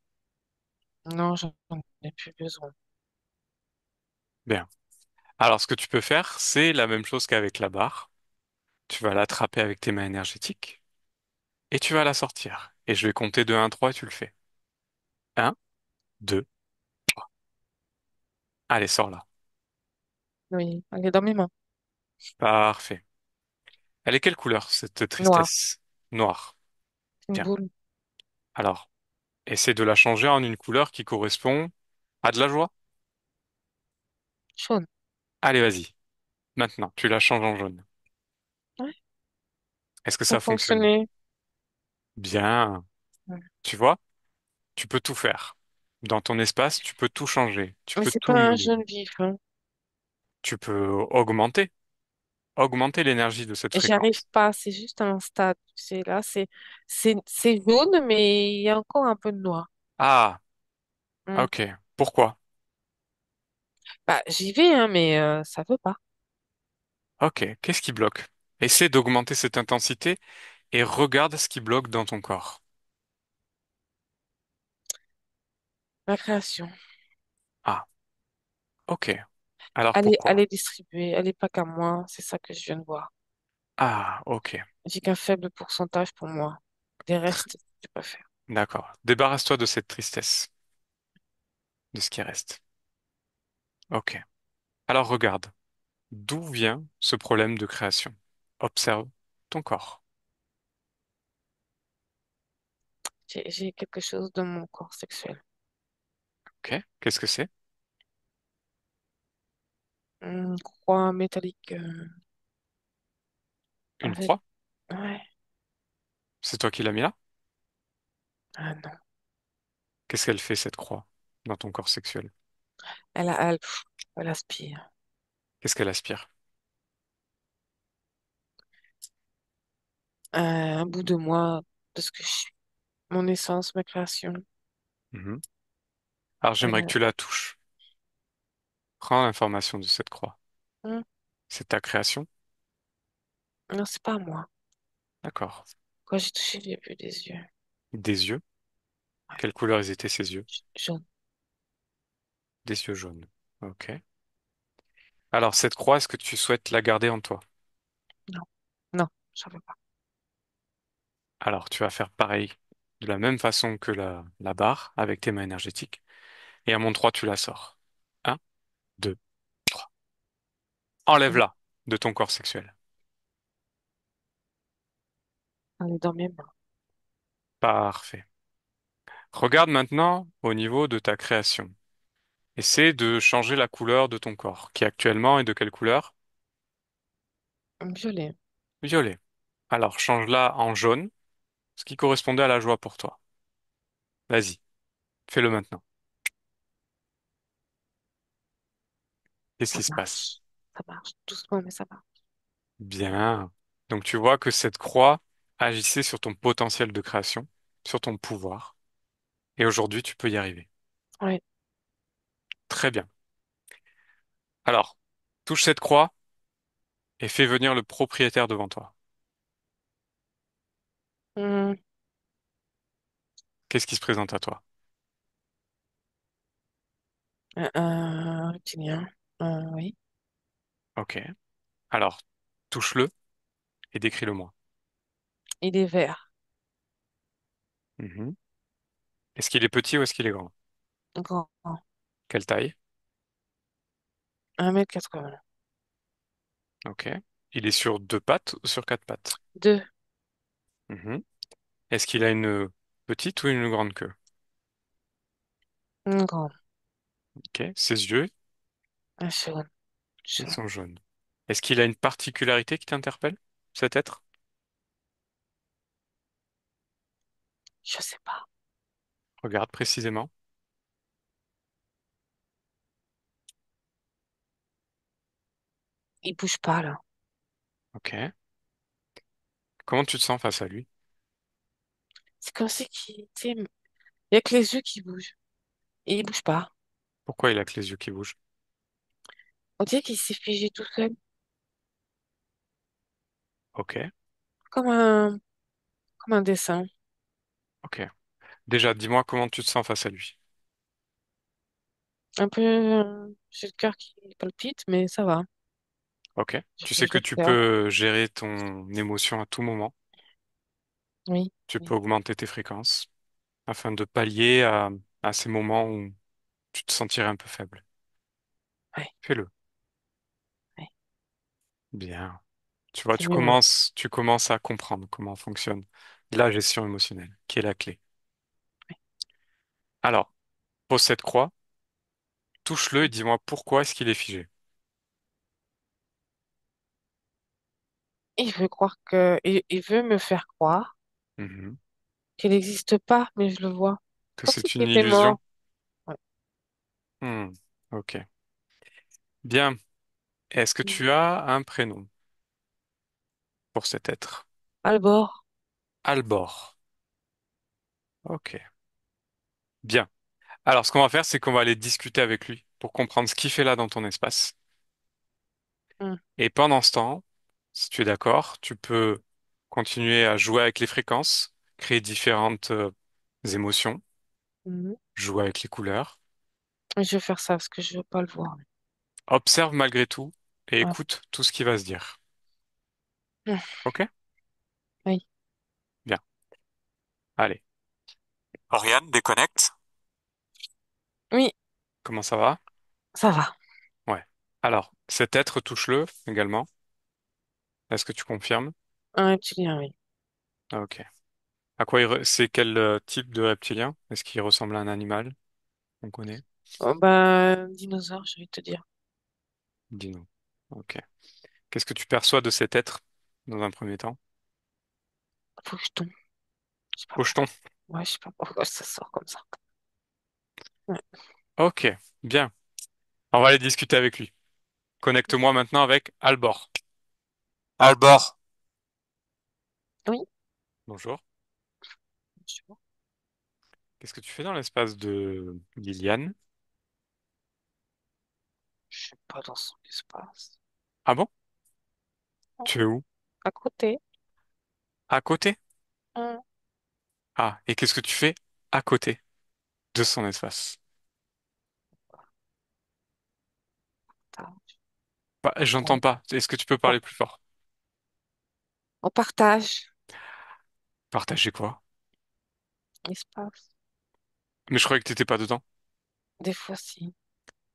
Speaker 3: Non, j'en ai plus besoin.
Speaker 1: Bien. Alors ce que tu peux faire, c'est la même chose qu'avec la barre. Tu vas l'attraper avec tes mains énergétiques, et tu vas la sortir. Et je vais compter de 1 à 3 et tu le fais. Un, 2. Allez, sors-la.
Speaker 3: Oui, elle est dans mes mains.
Speaker 1: Parfait. Elle est quelle couleur, cette
Speaker 3: Noire,
Speaker 1: tristesse? Noire.
Speaker 3: une
Speaker 1: Bien.
Speaker 3: boule
Speaker 1: Alors, essaie de la changer en une couleur qui correspond à de la joie.
Speaker 3: jaune.
Speaker 1: Allez, vas-y. Maintenant, tu la changes en jaune.
Speaker 3: Ouais,
Speaker 1: Est-ce que
Speaker 3: ça
Speaker 1: ça
Speaker 3: a
Speaker 1: fonctionne?
Speaker 3: fonctionné.
Speaker 1: Bien.
Speaker 3: Ouais.
Speaker 1: Tu vois, tu peux tout faire. Dans ton espace, tu peux tout changer. Tu
Speaker 3: Mais
Speaker 1: peux
Speaker 3: c'est
Speaker 1: tout
Speaker 3: pas un
Speaker 1: modifier.
Speaker 3: jaune vif, hein.
Speaker 1: Tu peux augmenter l'énergie de cette
Speaker 3: Et j'y arrive
Speaker 1: fréquence.
Speaker 3: pas, c'est juste un stade. Tu sais, là, c'est jaune, mais il y a encore un peu de noir.
Speaker 1: Ah,
Speaker 3: Hmm.
Speaker 1: ok. Pourquoi?
Speaker 3: Bah, j'y vais, hein, mais ça veut pas.
Speaker 1: Ok. Qu'est-ce qui bloque? Essaie d'augmenter cette intensité et regarde ce qui bloque dans ton corps.
Speaker 3: La création.
Speaker 1: Ah, ok. Alors
Speaker 3: Elle
Speaker 1: pourquoi?
Speaker 3: est distribuée, elle n'est pas qu'à moi, c'est ça que je viens de voir.
Speaker 1: Ah, ok.
Speaker 3: J'ai qu'un faible pourcentage pour moi. Les
Speaker 1: Tr-
Speaker 3: restes, je préfère.
Speaker 1: D'accord. Débarrasse-toi de cette tristesse, de ce qui reste. Ok. Alors regarde, d'où vient ce problème de création? Observe ton corps.
Speaker 3: J'ai quelque chose dans mon corps sexuel.
Speaker 1: Ok. Qu'est-ce que c'est?
Speaker 3: Une croix métallique
Speaker 1: Une
Speaker 3: avec...
Speaker 1: croix?
Speaker 3: Ouais.
Speaker 1: C'est toi qui l'as mis là?
Speaker 3: Ah non.
Speaker 1: Qu'est-ce qu'elle fait, cette croix, dans ton corps sexuel?
Speaker 3: Elle aspire.
Speaker 1: Qu'est-ce qu'elle aspire?
Speaker 3: Un bout de moi, de ce que je suis. Mon essence, ma création.
Speaker 1: Mhm. Alors j'aimerais que
Speaker 3: Euh,
Speaker 1: tu la touches. Prends l'information de cette croix.
Speaker 3: hmm,
Speaker 1: C'est ta création?
Speaker 3: non, c'est pas moi.
Speaker 1: D'accord.
Speaker 3: Quand j'ai touché, j'ai vu des yeux.
Speaker 1: Des yeux?
Speaker 3: Ouais.
Speaker 1: Quelle couleur ils étaient ces yeux?
Speaker 3: Jaune.
Speaker 1: Des yeux jaunes. Ok. Alors cette croix, est-ce que tu souhaites la garder en toi?
Speaker 3: Non. Non, j'en veux pas.
Speaker 1: Alors tu vas faire pareil, de la même façon que la barre, avec tes mains énergétiques. Et à mon 3, tu la sors. Un, 2, 3.
Speaker 3: Hmm,
Speaker 1: Enlève-la de ton corps sexuel.
Speaker 3: elle est dans mes mains.
Speaker 1: Parfait. Regarde maintenant au niveau de ta création. Essaie de changer la couleur de ton corps, qui actuellement est de quelle couleur?
Speaker 3: Violet.
Speaker 1: Violet. Alors change-la en jaune, ce qui correspondait à la joie pour toi. Vas-y, fais-le maintenant. Qu'est-ce
Speaker 3: Ça
Speaker 1: qui se passe?
Speaker 3: marche. Ça marche. Doucement, mais ça marche.
Speaker 1: Bien. Donc tu vois que cette croix agissait sur ton potentiel de création, sur ton pouvoir. Et aujourd'hui, tu peux y arriver.
Speaker 3: Oui.
Speaker 1: Très bien. Alors, touche cette croix et fais venir le propriétaire devant toi.
Speaker 3: Hmm,
Speaker 1: Qu'est-ce qui se présente à toi?
Speaker 3: un reptilien. Oui.
Speaker 1: Ok. Alors, touche-le et décris-le-moi.
Speaker 3: Il est vert.
Speaker 1: Mhm. Est-ce qu'il est petit ou est-ce qu'il est grand?
Speaker 3: Grand.
Speaker 1: Quelle taille?
Speaker 3: 1,80 m.
Speaker 1: Ok. Il est sur deux pattes ou sur quatre pattes?
Speaker 3: Deux.
Speaker 1: Mhm. Est-ce qu'il a une petite ou une grande queue?
Speaker 3: Grand.
Speaker 1: Ok. Ses yeux,
Speaker 3: Un jaune.
Speaker 1: ils
Speaker 3: Jaune.
Speaker 1: sont jaunes. Est-ce qu'il a une particularité qui t'interpelle, cet être?
Speaker 3: Je sais pas.
Speaker 1: Regarde précisément.
Speaker 3: Il bouge pas, là.
Speaker 1: Ok. Comment tu te sens face à lui?
Speaker 3: C'est comme si qu'il, tu sais, il y a que les yeux qui bougent. Et il bouge pas.
Speaker 1: Pourquoi il a que les yeux qui bougent?
Speaker 3: On dirait qu'il s'est figé tout seul.
Speaker 1: Ok.
Speaker 3: Comme un, comme un dessin.
Speaker 1: Ok. Déjà, dis-moi comment tu te sens face à lui.
Speaker 3: Un peu, j'ai le cœur qui palpite, mais ça va.
Speaker 1: Ok. Tu sais que tu
Speaker 3: J'observe.
Speaker 1: peux gérer ton émotion à tout moment.
Speaker 3: Oui.
Speaker 1: Tu peux
Speaker 3: Oui.
Speaker 1: augmenter tes fréquences afin de pallier à ces moments où tu te sentirais un peu faible.
Speaker 3: Ouais.
Speaker 1: Fais-le.
Speaker 3: Ouais.
Speaker 1: Bien. Tu vois,
Speaker 3: C'est mieux, ouais.
Speaker 1: tu commences à comprendre comment fonctionne la gestion émotionnelle, qui est la clé.
Speaker 3: Ouais.
Speaker 1: Alors, pose cette croix, touche-le et dis-moi pourquoi est-ce qu'il est figé.
Speaker 3: Il veut croire que, il veut me faire croire
Speaker 1: Mhm.
Speaker 3: qu'il n'existe pas, mais je le vois.
Speaker 1: Que
Speaker 3: Comme si
Speaker 1: c'est
Speaker 3: il
Speaker 1: une
Speaker 3: était
Speaker 1: illusion?
Speaker 3: mort. Ouais.
Speaker 1: Hmm. Ok. Bien. Est-ce que
Speaker 3: Mm.
Speaker 1: tu as un prénom pour cet être?
Speaker 3: Albor.
Speaker 1: Albor. Ok. Bien. Alors, ce qu'on va faire, c'est qu'on va aller discuter avec lui pour comprendre ce qu'il fait là dans ton espace.
Speaker 3: Mm.
Speaker 1: Et pendant ce temps, si tu es d'accord, tu peux continuer à jouer avec les fréquences, créer différentes émotions,
Speaker 3: Mhm.
Speaker 1: jouer avec les couleurs.
Speaker 3: Je vais faire ça parce que je veux pas le voir.
Speaker 1: observe malgré tout et
Speaker 3: Ouais.
Speaker 1: écoute tout ce qui va se dire.
Speaker 3: Hmm.
Speaker 1: Ok?
Speaker 3: Oui.
Speaker 1: Bien. Allez. Oriane, déconnecte.
Speaker 3: Oui,
Speaker 1: Comment ça va?
Speaker 3: ça va.
Speaker 1: Ouais. Alors, cet être, touche-le également. Est-ce que tu confirmes?
Speaker 3: Un reptilien, oui.
Speaker 1: Ah, ok. À quoi c'est quel type de reptilien? Est-ce qu'il ressemble à un animal? On connaît?
Speaker 3: Oh, bah, dinosaure, j'ai envie de te dire.
Speaker 1: Dis non. Ok. Qu'est-ce que tu perçois de cet être dans un premier temps?
Speaker 3: Faucheton. Je sais pas
Speaker 1: Hocheton.
Speaker 3: pourquoi. Ouais, je sais pas pourquoi ça sort comme ça. Ouais.
Speaker 1: Ok. Bien. On va aller discuter avec lui. Connecte-moi maintenant avec Albor. Albor.
Speaker 3: Oui,
Speaker 1: Bonjour.
Speaker 3: je sais pas.
Speaker 1: Qu'est-ce que tu fais dans l'espace de Liliane?
Speaker 3: Je suis pas dans son espace.
Speaker 1: Ah bon?
Speaker 3: Oh,
Speaker 1: Tu es où?
Speaker 3: à côté.
Speaker 1: À côté?
Speaker 3: Un
Speaker 1: Ah, et qu'est-ce que tu fais à côté de son espace?
Speaker 3: partage.
Speaker 1: Bah, j'entends
Speaker 3: On,
Speaker 1: pas. Est-ce que tu peux
Speaker 3: on-
Speaker 1: parler plus fort?
Speaker 3: on partage
Speaker 1: Partager quoi?
Speaker 3: l'espace.
Speaker 1: Mais je croyais que t'étais pas dedans.
Speaker 3: Des fois, si.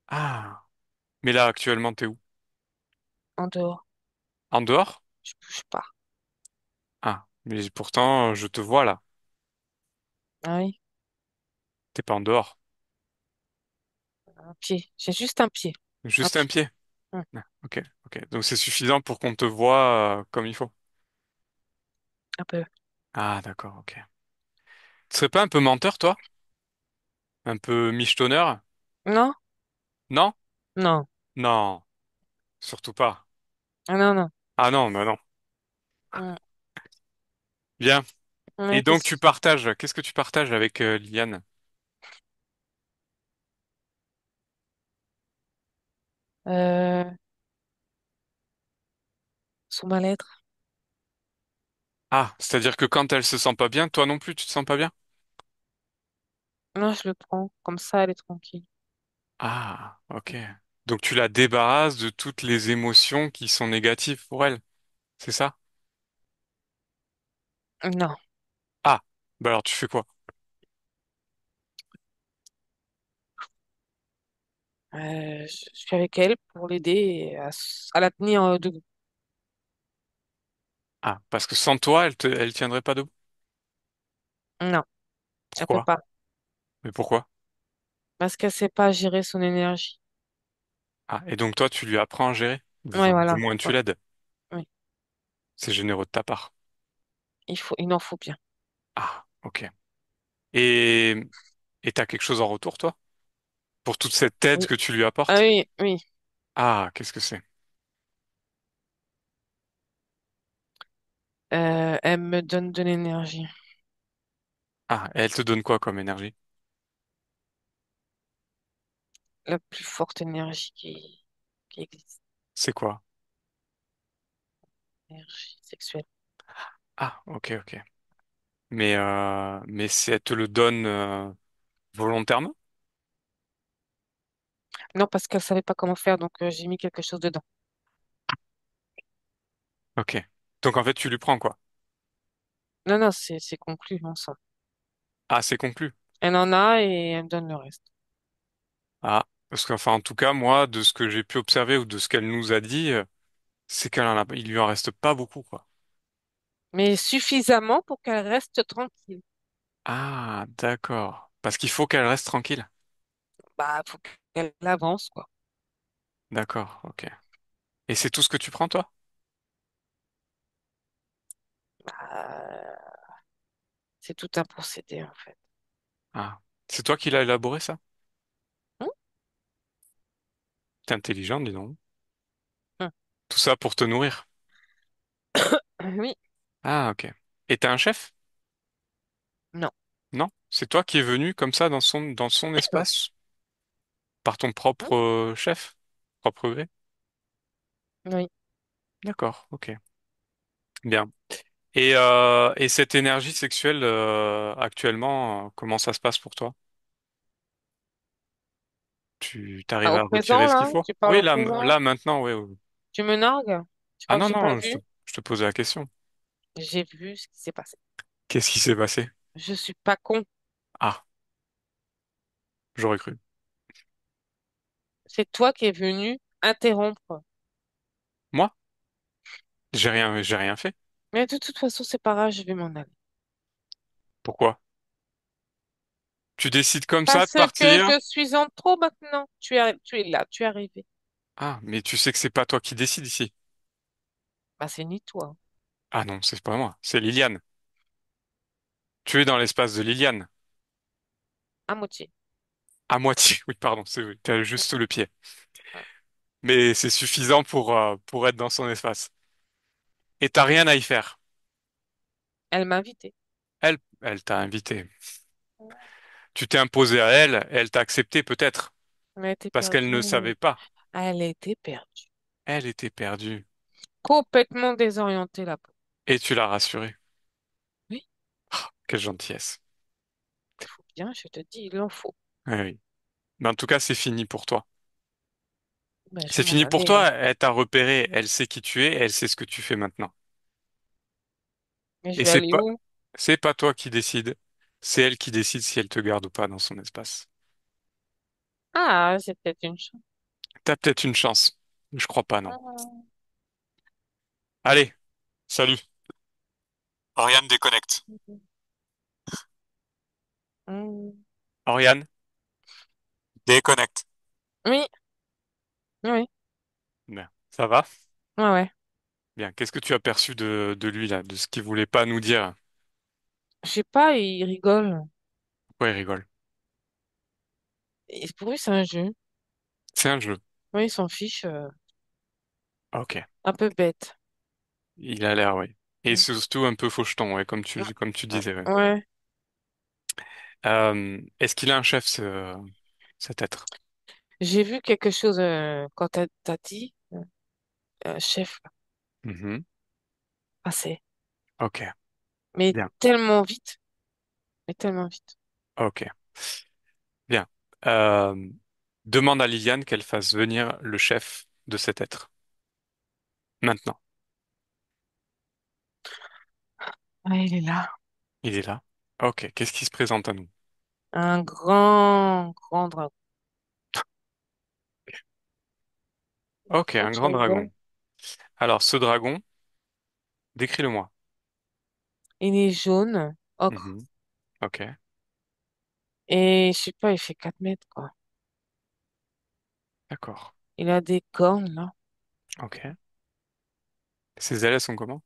Speaker 1: Ah, mais là, actuellement, t'es où?
Speaker 3: En dehors.
Speaker 1: En dehors?
Speaker 3: Je bouge pas.
Speaker 1: Ah, mais pourtant, je te vois là.
Speaker 3: Ah oui,
Speaker 1: T'es pas en dehors.
Speaker 3: un pied. J'ai juste un pied. Un
Speaker 1: Juste un
Speaker 3: pied.
Speaker 1: pied.
Speaker 3: Hum,
Speaker 1: Ah, ok, ok. Donc c'est suffisant pour qu'on te voit comme il faut.
Speaker 3: un peu.
Speaker 1: Ah, d'accord, ok. Tu serais pas un peu menteur, toi? Un peu michetonneur?
Speaker 3: Non?
Speaker 1: Non?
Speaker 3: Non.
Speaker 1: Non, surtout pas.
Speaker 3: Ah non, non.
Speaker 1: Ah non, bah non.
Speaker 3: Hum,
Speaker 1: Bien. Et
Speaker 3: ouais,
Speaker 1: donc tu partages, qu'est-ce que tu partages avec Liliane?
Speaker 3: euh, son mal-être.
Speaker 1: Ah, c'est-à-dire que quand elle se sent pas bien, toi non plus, tu te sens pas bien?
Speaker 3: Non, je le prends. Comme ça, elle est tranquille.
Speaker 1: Ah, ok. Donc tu la débarrasses de toutes les émotions qui sont négatives pour elle, c'est ça?
Speaker 3: Non.
Speaker 1: Ah, bah alors tu fais quoi?
Speaker 3: Je suis avec elle pour l'aider à la tenir debout.
Speaker 1: Ah, parce que sans toi, elle tiendrait pas debout.
Speaker 3: Non, elle peut
Speaker 1: Pourquoi?
Speaker 3: pas.
Speaker 1: Mais pourquoi?
Speaker 3: Parce qu'elle sait pas gérer son énergie.
Speaker 1: Ah, et donc toi, tu lui apprends à gérer?
Speaker 3: Oui,
Speaker 1: Du
Speaker 3: voilà.
Speaker 1: moins, tu
Speaker 3: Ouais,
Speaker 1: l'aides.
Speaker 3: oui.
Speaker 1: C'est généreux de ta part.
Speaker 3: Il en faut bien.
Speaker 1: Ah, ok. Et et t'as quelque chose en retour, toi? Pour toute cette aide
Speaker 3: Oui.
Speaker 1: que tu lui
Speaker 3: Ah
Speaker 1: apportes?
Speaker 3: oui, oui.
Speaker 1: Ah, qu'est-ce que c'est?
Speaker 3: Elle me donne de l'énergie.
Speaker 1: Ah, et elle te donne quoi comme énergie?
Speaker 3: La plus forte énergie qui existe.
Speaker 1: C'est quoi?
Speaker 3: Énergie sexuelle.
Speaker 1: Ah, ok, ok. Mais si elle te le donne volontairement?
Speaker 3: Non, parce qu'elle savait pas comment faire, donc j'ai mis quelque chose dedans.
Speaker 1: Ok. Donc en fait, tu lui prends quoi?
Speaker 3: Non, non, c'est conclu ensemble.
Speaker 1: Ah, c'est conclu.
Speaker 3: Elle en a et elle me donne le reste.
Speaker 1: Ah, parce qu'enfin, en tout cas, moi, de ce que j'ai pu observer ou de ce qu'elle nous a dit, c'est il lui en reste pas beaucoup, quoi.
Speaker 3: Mais suffisamment pour qu'elle reste tranquille.
Speaker 1: Ah, d'accord. Parce qu'il faut qu'elle reste tranquille.
Speaker 3: Bah, faut qu'elle avance, quoi.
Speaker 1: D'accord, ok. Et c'est tout ce que tu prends, toi?
Speaker 3: Bah, c'est tout un procédé, en fait.
Speaker 1: Ah, c'est toi qui l'as élaboré, ça?
Speaker 3: Hum,
Speaker 1: T'es intelligent, dis donc.
Speaker 3: hum.
Speaker 1: Tout ça pour te nourrir.
Speaker 3: Oui,
Speaker 1: Ah, ok. Et t'as un chef?
Speaker 3: non.
Speaker 1: Non? C'est toi qui es venu comme ça dans son espace par ton propre
Speaker 3: Hum,
Speaker 1: chef? Propre gré?
Speaker 3: oui.
Speaker 1: D'accord, ok. Bien. Et cette énergie sexuelle actuellement, comment ça se passe pour toi? Tu
Speaker 3: Ah,
Speaker 1: t'arrives
Speaker 3: au
Speaker 1: à
Speaker 3: présent,
Speaker 1: retirer ce qu'il
Speaker 3: là?
Speaker 1: faut?
Speaker 3: Tu parles
Speaker 1: Oui,
Speaker 3: au
Speaker 1: là,
Speaker 3: présent?
Speaker 1: là, maintenant, oui. Oui.
Speaker 3: Tu me nargues? Tu
Speaker 1: Ah
Speaker 3: crois que
Speaker 1: non,
Speaker 3: j'ai pas
Speaker 1: non,
Speaker 3: vu?
Speaker 1: je te posais la question.
Speaker 3: J'ai vu ce qui s'est passé.
Speaker 1: Qu'est-ce qui s'est passé?
Speaker 3: Je suis pas con.
Speaker 1: Ah, j'aurais cru.
Speaker 3: C'est toi qui es venu interrompre.
Speaker 1: Moi? J'ai rien fait.
Speaker 3: Mais de toute façon, c'est pas grave, je vais m'en aller.
Speaker 1: Pourquoi? Tu décides comme ça de
Speaker 3: Parce que
Speaker 1: partir?
Speaker 3: je suis en trop maintenant. Tu es là, tu es arrivé.
Speaker 1: Ah, mais tu sais que c'est pas toi qui décides ici.
Speaker 3: Bah, c'est ni toi.
Speaker 1: Ah non, c'est pas moi, c'est Liliane. Tu es dans l'espace de Liliane.
Speaker 3: À moitié.
Speaker 1: À moitié, oui, pardon, c'est oui, t'as juste le pied. Mais c'est suffisant pour être dans son espace. Et t'as rien à y faire.
Speaker 3: Elle m'a invité.
Speaker 1: Elle t'a invité. Tu t'es imposé à elle, elle t'a accepté peut-être,
Speaker 3: Elle était
Speaker 1: parce qu'elle ne
Speaker 3: perdue.
Speaker 1: savait pas.
Speaker 3: Elle était perdue.
Speaker 1: Elle était perdue.
Speaker 3: Complètement désorientée, la peau.
Speaker 1: Et tu l'as rassurée.
Speaker 3: Oui,
Speaker 1: Quelle gentillesse.
Speaker 3: il faut bien, je te dis, il en faut.
Speaker 1: Oui, oui. Mais en tout cas, c'est fini pour toi.
Speaker 3: Ben, je
Speaker 1: C'est
Speaker 3: vais m'en
Speaker 1: fini pour
Speaker 3: aller, là.
Speaker 1: toi, elle t'a repéré, elle sait qui tu es, elle sait ce que tu fais maintenant.
Speaker 3: Mais je
Speaker 1: Et
Speaker 3: vais aller où?
Speaker 1: c'est pas toi qui décide, c'est elle qui décide si elle te garde ou pas dans son espace.
Speaker 3: Ah, c'est peut-être une chance.
Speaker 1: T'as peut-être une chance. Je crois pas, non.
Speaker 3: Ah.
Speaker 1: Allez, salut. Oriane déconnecte.
Speaker 3: Mm.
Speaker 1: Oriane, déconnecte.
Speaker 3: Oui, oui,
Speaker 1: Bien. Ça va?
Speaker 3: ouais, ouais.
Speaker 1: Bien. Qu'est-ce que tu as perçu de lui, là, de ce qu'il voulait pas nous dire?
Speaker 3: Je sais pas, il rigole.
Speaker 1: Pourquoi il rigole?
Speaker 3: Et pour lui, c'est un jeu.
Speaker 1: C'est un jeu.
Speaker 3: Oui, il s'en fiche.
Speaker 1: Ok.
Speaker 3: Un peu bête.
Speaker 1: Il a l'air, oui. Et
Speaker 3: Mm.
Speaker 1: surtout un peu faucheton, ouais, comme tu
Speaker 3: Mm.
Speaker 1: disais, ouais.
Speaker 3: Ouais.
Speaker 1: Est-ce qu'il a un chef, cet être?
Speaker 3: J'ai vu quelque chose quand t'as dit chef
Speaker 1: Mhm.
Speaker 3: passer.
Speaker 1: Ok.
Speaker 3: Mais
Speaker 1: Bien.
Speaker 3: tellement vite. Mais tellement vite.
Speaker 1: Ok. Bien. Euh, demande à Liliane qu'elle fasse venir le chef de cet être. Maintenant.
Speaker 3: Ah, il est là.
Speaker 1: Il est là. Ok. Qu'est-ce qui se présente à nous?
Speaker 3: Un grand, grand dragon.
Speaker 1: Ok,
Speaker 3: Pourquoi
Speaker 1: un
Speaker 3: tu
Speaker 1: grand
Speaker 3: rigoles?
Speaker 1: dragon. Alors, ce dragon, décris-le-moi.
Speaker 3: Il est jaune, ocre.
Speaker 1: Mhm. Ok.
Speaker 3: Et je sais pas, il fait 4 mètres, quoi.
Speaker 1: D'accord.
Speaker 3: Il a des cornes, là.
Speaker 1: Ok. Ses ailes, elles sont comment?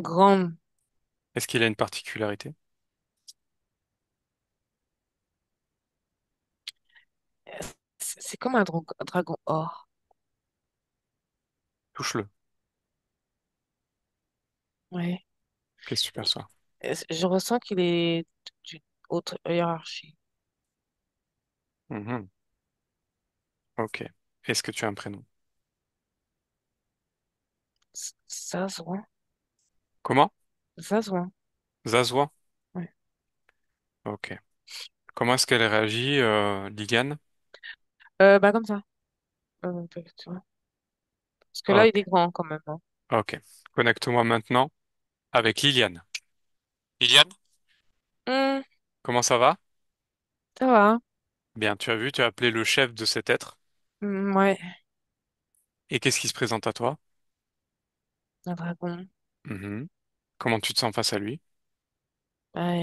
Speaker 3: Grandes.
Speaker 1: Est-ce qu'il a une particularité?
Speaker 3: C'est comme un dragon or.
Speaker 1: Touche-le.
Speaker 3: Ouais.
Speaker 1: Qu'est-ce que tu perçois?
Speaker 3: Je ressens qu'il est d'une autre hiérarchie.
Speaker 1: Mhm. Ok. Est-ce que tu as un prénom?
Speaker 3: Ça se voit.
Speaker 1: Comment?
Speaker 3: Ça se voit.
Speaker 1: Zazouan?
Speaker 3: Ouais.
Speaker 1: Ok. Comment est-ce qu'elle réagit, Liliane?
Speaker 3: Bah, comme ça. Tu vois. Parce que là, il
Speaker 1: Ok.
Speaker 3: est grand, quand même, hein.
Speaker 1: Ok. Connecte-moi maintenant avec Liliane. Liliane?
Speaker 3: Hmm,
Speaker 1: Comment ça va?
Speaker 3: ça va.
Speaker 1: Bien, tu as vu, tu as appelé le chef de cet être.
Speaker 3: Hmm, ouais.
Speaker 1: Et qu'est-ce qui se présente à toi?
Speaker 3: Un dragon.
Speaker 1: Mhm. Comment tu te sens face à lui?
Speaker 3: Bah,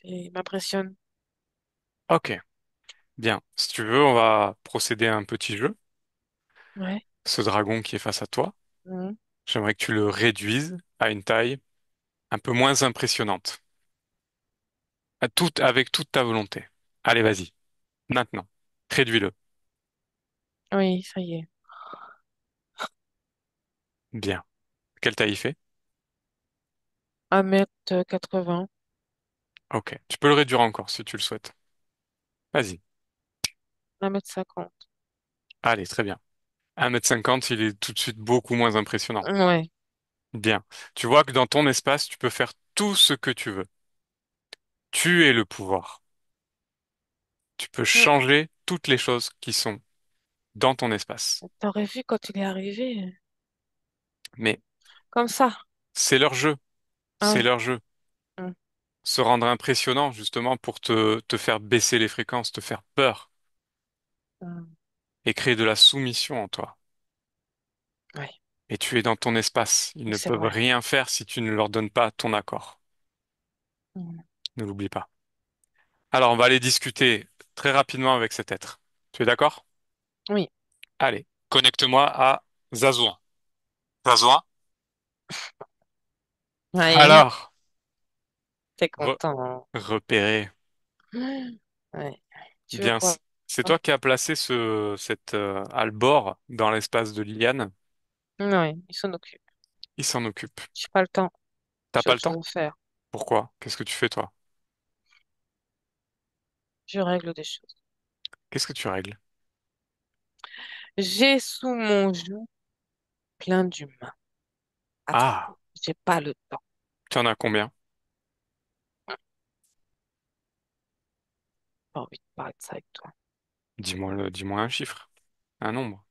Speaker 3: il m'impressionne.
Speaker 1: Ok. Bien. Si tu veux, on va procéder à un petit jeu.
Speaker 3: Ouais.
Speaker 1: Ce dragon qui est face à toi,
Speaker 3: Hmm.
Speaker 1: j'aimerais que tu le réduises à une taille un peu moins impressionnante. Avec toute ta volonté. Allez, vas-y. Maintenant. Réduis-le.
Speaker 3: Oui, ça y est.
Speaker 1: Bien. Quelle taille il fait?
Speaker 3: 1 m 80.
Speaker 1: Ok. Tu peux le réduire encore si tu le souhaites. Vas-y.
Speaker 3: 1 m 50.
Speaker 1: Allez, très bien. 1,50 m, il est tout de suite beaucoup moins impressionnant.
Speaker 3: Ouais.
Speaker 1: Bien. Tu vois que dans ton espace, tu peux faire tout ce que tu veux. Tu es le pouvoir. Tu peux
Speaker 3: Mm.
Speaker 1: changer toutes les choses qui sont dans ton espace.
Speaker 3: T'aurais vu quand il est arrivé.
Speaker 1: Mais
Speaker 3: Comme ça.
Speaker 1: c'est leur jeu.
Speaker 3: Ah
Speaker 1: C'est
Speaker 3: ouais.
Speaker 1: leur jeu.
Speaker 3: Mm.
Speaker 1: Se rendre impressionnant, justement, pour te faire baisser les fréquences, te faire peur
Speaker 3: Mm.
Speaker 1: et créer de la soumission en toi.
Speaker 3: Ouais,
Speaker 1: Et tu es dans ton espace. Ils
Speaker 3: oui,
Speaker 1: ne
Speaker 3: c'est
Speaker 1: peuvent
Speaker 3: vrai.
Speaker 1: rien faire si tu ne leur donnes pas ton accord.
Speaker 3: Mm.
Speaker 1: Ne l'oublie pas. Alors, on va aller discuter très rapidement avec cet être. Tu es d'accord?
Speaker 3: Oui.
Speaker 1: Allez, connecte-moi à Zazouan. Zazouan?
Speaker 3: Ouais,
Speaker 1: Alors,
Speaker 3: t'es
Speaker 1: re-
Speaker 3: content.
Speaker 1: repéré.
Speaker 3: Hein. Ouais. Tu veux
Speaker 1: Bien,
Speaker 3: quoi?
Speaker 1: c'est toi qui as placé cet Albor dans l'espace de Liliane.
Speaker 3: Oui, il s'en occupe.
Speaker 1: Il s'en occupe.
Speaker 3: J'ai pas le temps.
Speaker 1: T'as
Speaker 3: J'ai
Speaker 1: pas le
Speaker 3: autre
Speaker 1: temps?
Speaker 3: chose à faire.
Speaker 1: Pourquoi? Qu'est-ce que tu fais, toi?
Speaker 3: Je règle des choses.
Speaker 1: Qu'est-ce que tu règles?
Speaker 3: J'ai sous mon joug plein d'humains à
Speaker 1: Ah,
Speaker 3: traiter. J'ai pas le temps.
Speaker 1: tu en as combien?
Speaker 3: J'ai pas envie de parler de ça avec toi.
Speaker 1: Dis-moi un chiffre, un nombre.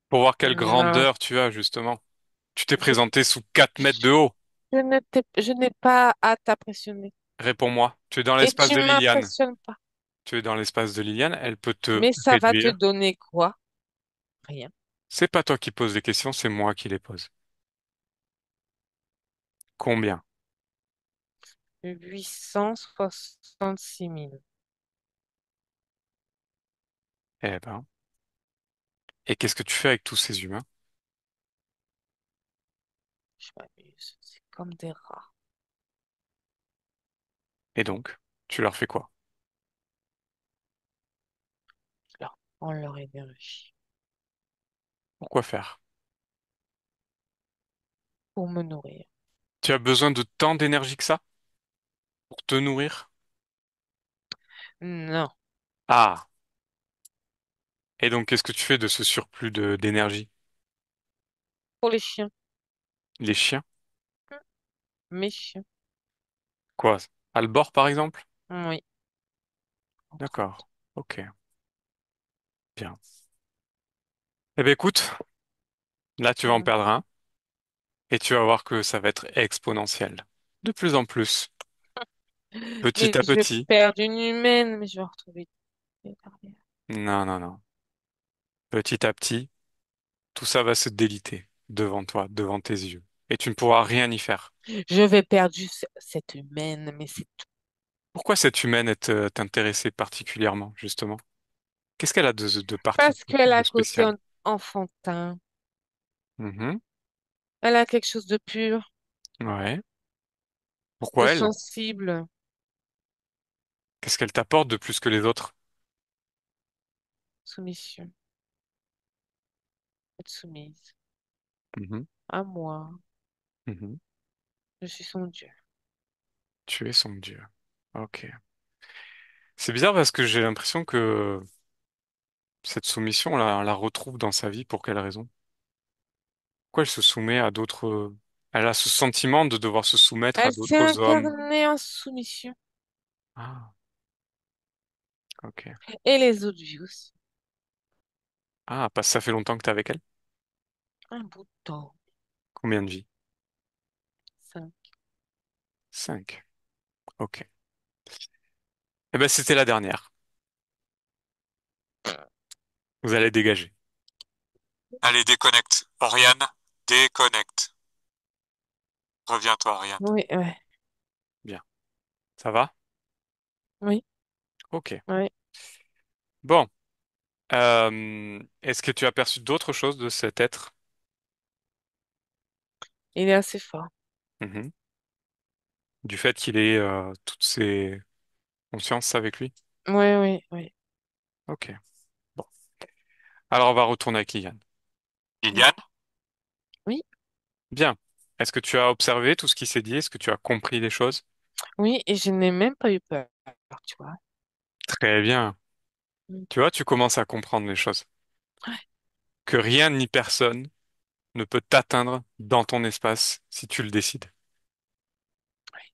Speaker 1: Pour voir quelle
Speaker 3: Non,
Speaker 1: grandeur tu as, justement. Tu t'es
Speaker 3: je,
Speaker 1: présenté sous 4 mètres de haut.
Speaker 3: je n'ai pas à t'impressionner.
Speaker 1: Réponds-moi. Tu es dans
Speaker 3: Et
Speaker 1: l'espace
Speaker 3: tu
Speaker 1: de Liliane.
Speaker 3: m'impressionnes pas.
Speaker 1: Tu es dans l'espace de Liliane. Elle peut te
Speaker 3: Mais ça va te
Speaker 1: réduire.
Speaker 3: donner quoi? Rien.
Speaker 1: C'est pas toi qui poses les questions, c'est moi qui les pose. Combien?
Speaker 3: 866 000.
Speaker 1: Eh ben. Et qu'est-ce que tu fais avec tous ces humains?
Speaker 3: Je m'amuse. C'est comme des rats.
Speaker 1: Et donc, tu leur fais quoi?
Speaker 3: Je leur prends leur énergie
Speaker 1: Pourquoi faire?
Speaker 3: pour me nourrir.
Speaker 1: Tu as besoin de tant d'énergie que ça pour te nourrir?
Speaker 3: Non,
Speaker 1: Ah. Et donc, qu'est-ce que tu fais de ce surplus d'énergie?
Speaker 3: pour les chiens.
Speaker 1: Les chiens?
Speaker 3: Mes chiens.
Speaker 1: Quoi? Albor, par exemple?
Speaker 3: Oui, entre
Speaker 1: D'accord.
Speaker 3: autres.
Speaker 1: Ok. Bien. Eh ben, écoute, là, tu vas en
Speaker 3: Mm.
Speaker 1: perdre un et tu vas voir que ça va être exponentiel. De plus en plus.
Speaker 3: Mais
Speaker 1: Petit à
Speaker 3: je vais
Speaker 1: petit.
Speaker 3: perdre une humaine, mais je vais en retrouver une derrière.
Speaker 1: Non, non, non. Petit à petit, tout ça va se déliter devant toi, devant tes yeux. Et tu ne pourras rien y faire.
Speaker 3: Je vais perdre juste cette humaine, mais c'est tout.
Speaker 1: Pourquoi cette humaine t'intéressait particulièrement, justement? Qu'est-ce qu'elle a de
Speaker 3: Parce qu'elle a
Speaker 1: de
Speaker 3: un côté
Speaker 1: spécial?
Speaker 3: enfantin.
Speaker 1: Mhm.
Speaker 3: Elle a quelque chose de pur,
Speaker 1: Ouais.
Speaker 3: de
Speaker 1: Pourquoi elle?
Speaker 3: sensible.
Speaker 1: Qu'est-ce qu'elle t'apporte de plus que les autres?
Speaker 3: Soumission. Être soumise
Speaker 1: Mhm.
Speaker 3: à moi.
Speaker 1: Mhm.
Speaker 3: Je suis son Dieu.
Speaker 1: Tu es son Dieu. Ok. C'est bizarre parce que j'ai l'impression que cette soumission, on la retrouve dans sa vie pour quelle raison? Pourquoi elle se soumet à d'autres... Elle a ce sentiment de devoir se soumettre à
Speaker 3: Elle s'est
Speaker 1: d'autres hommes.
Speaker 3: incarnée en soumission.
Speaker 1: Ah, ok.
Speaker 3: Et les autres vies aussi.
Speaker 1: Ah, parce que ça fait longtemps que t'es avec elle?
Speaker 3: Un bout de temps.
Speaker 1: Combien de vies?
Speaker 3: 5.
Speaker 1: 5. Ok. Eh ben, c'était la dernière. Vous allez dégager. Allez, déconnecte. Oriane, déconnecte. Reviens-toi, Oriane.
Speaker 3: Oui, ouais.
Speaker 1: Bien. Ça va?
Speaker 3: Oui,
Speaker 1: Ok.
Speaker 3: oui.
Speaker 1: Bon. Est-ce que tu as perçu d'autres choses de cet être?
Speaker 3: Il est assez fort.
Speaker 1: Mhm. Du fait qu'il ait toutes ses consciences avec lui?
Speaker 3: Oui, oui, oui.
Speaker 1: Ok. Bon. Alors, on va retourner avec Liliane.
Speaker 3: Mm.
Speaker 1: Liliane?
Speaker 3: Oui,
Speaker 1: Bien. Est-ce que tu as observé tout ce qui s'est dit? Est-ce que tu as compris les choses?
Speaker 3: oui, et je n'ai même pas eu peur, tu vois.
Speaker 1: Très bien.
Speaker 3: Mm.
Speaker 1: Tu vois, tu commences à comprendre les choses.
Speaker 3: Ouais,
Speaker 1: Que rien ni personne ne peut t'atteindre dans ton espace si tu le décides.
Speaker 3: ouais.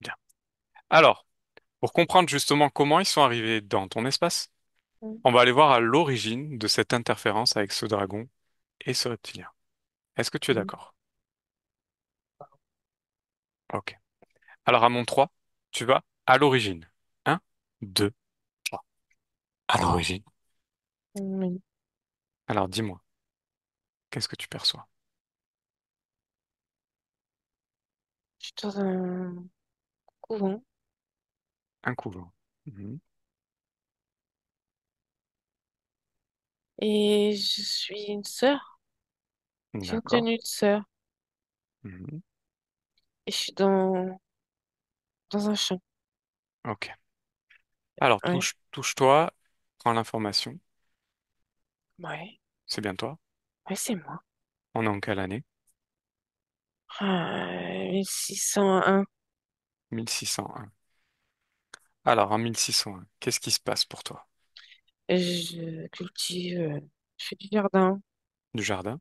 Speaker 1: Bien. Alors, pour comprendre justement comment ils sont arrivés dans ton espace,
Speaker 3: Mm.
Speaker 1: on va aller voir à l'origine de cette interférence avec ce dragon et ce reptilien. Est-ce que tu es
Speaker 3: Mm.
Speaker 1: d'accord? Ok. Alors à mon 3, tu vas à l'origine. Un, 2, 3. À l'origine.
Speaker 3: Mm.
Speaker 1: Alors dis-moi, qu'est-ce que tu perçois?
Speaker 3: Je suis dans un couvent
Speaker 1: Un couvent. Mhm.
Speaker 3: et je suis une sœur. J'ai une
Speaker 1: D'accord.
Speaker 3: tenue de sœur
Speaker 1: Mhm.
Speaker 3: et je suis dans un champ.
Speaker 1: Ok. Alors
Speaker 3: Ouais,
Speaker 1: touche-toi, prends l'information.
Speaker 3: ouais,
Speaker 1: C'est bien toi.
Speaker 3: ouais, c'est moi.
Speaker 1: On est en quelle année?
Speaker 3: 1601.
Speaker 1: 1601. Alors en 1601, qu'est-ce qui se passe pour toi?
Speaker 3: Je cultive, je fais du jardin.
Speaker 1: Du jardin?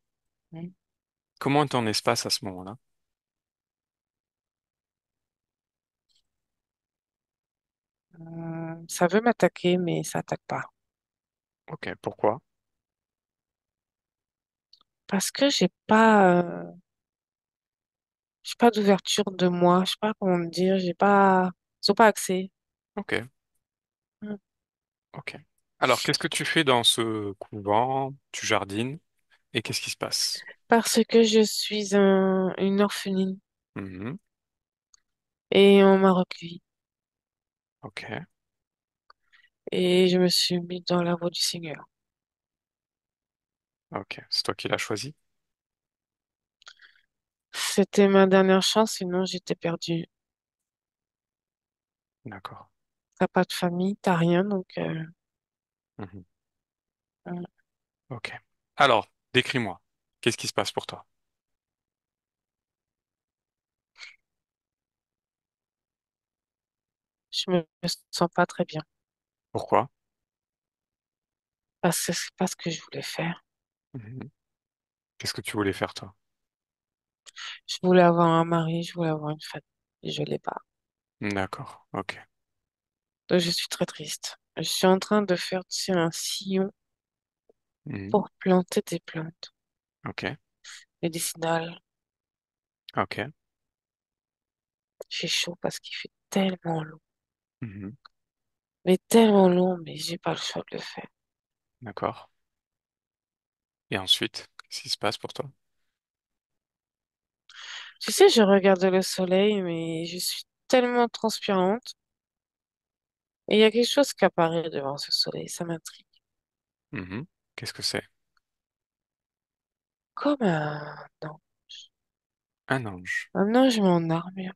Speaker 3: Mm.
Speaker 1: Comment est ton espace à ce moment-là?
Speaker 3: Ça veut m'attaquer, mais ça attaque pas.
Speaker 1: Ok, pourquoi?
Speaker 3: Parce que j'ai pas d'ouverture de moi. Je sais pas comment me dire. Ils ont pas accès.
Speaker 1: Ok,
Speaker 3: Mm.
Speaker 1: ok. Alors qu'est-ce que tu fais dans ce couvent? Tu jardines et qu'est-ce qui se passe?
Speaker 3: Parce que je suis une orpheline
Speaker 1: Mhm.
Speaker 3: et on m'a recueillie.
Speaker 1: Ok,
Speaker 3: Et je me suis mise dans la voie du Seigneur.
Speaker 1: ok. C'est toi qui l'as choisi?
Speaker 3: C'était ma dernière chance, sinon j'étais perdue.
Speaker 1: D'accord.
Speaker 3: T'as pas de famille, t'as rien, donc
Speaker 1: Mhm.
Speaker 3: euh,
Speaker 1: Ok. Alors, décris-moi. Qu'est-ce qui se passe pour toi?
Speaker 3: je me sens pas très bien.
Speaker 1: Pourquoi?
Speaker 3: Parce que c'est pas ce que je voulais faire.
Speaker 1: Mhm. Qu'est-ce que tu voulais faire toi?
Speaker 3: Je voulais avoir un mari, je voulais avoir une famille. Et je l'ai pas.
Speaker 1: D'accord. Ok.
Speaker 3: Donc je suis très triste. Je suis en train de faire, tu sais, un sillon
Speaker 1: Mhm.
Speaker 3: pour planter des plantes
Speaker 1: Ok.
Speaker 3: médicinales.
Speaker 1: Ok.
Speaker 3: J'ai chaud parce qu'il fait tellement long.
Speaker 1: Mhm.
Speaker 3: Mais tellement long, mais j'ai pas le choix de le faire.
Speaker 1: D'accord. Et ensuite, qu'est-ce qui se passe pour toi?
Speaker 3: Tu sais, je regarde le soleil, mais je suis tellement transpirante. Et il y a quelque chose qui apparaît devant ce soleil, ça m'intrigue.
Speaker 1: Mhm. Qu'est-ce que c'est?
Speaker 3: Comme non,
Speaker 1: Un ange.
Speaker 3: un ange, mais en armure.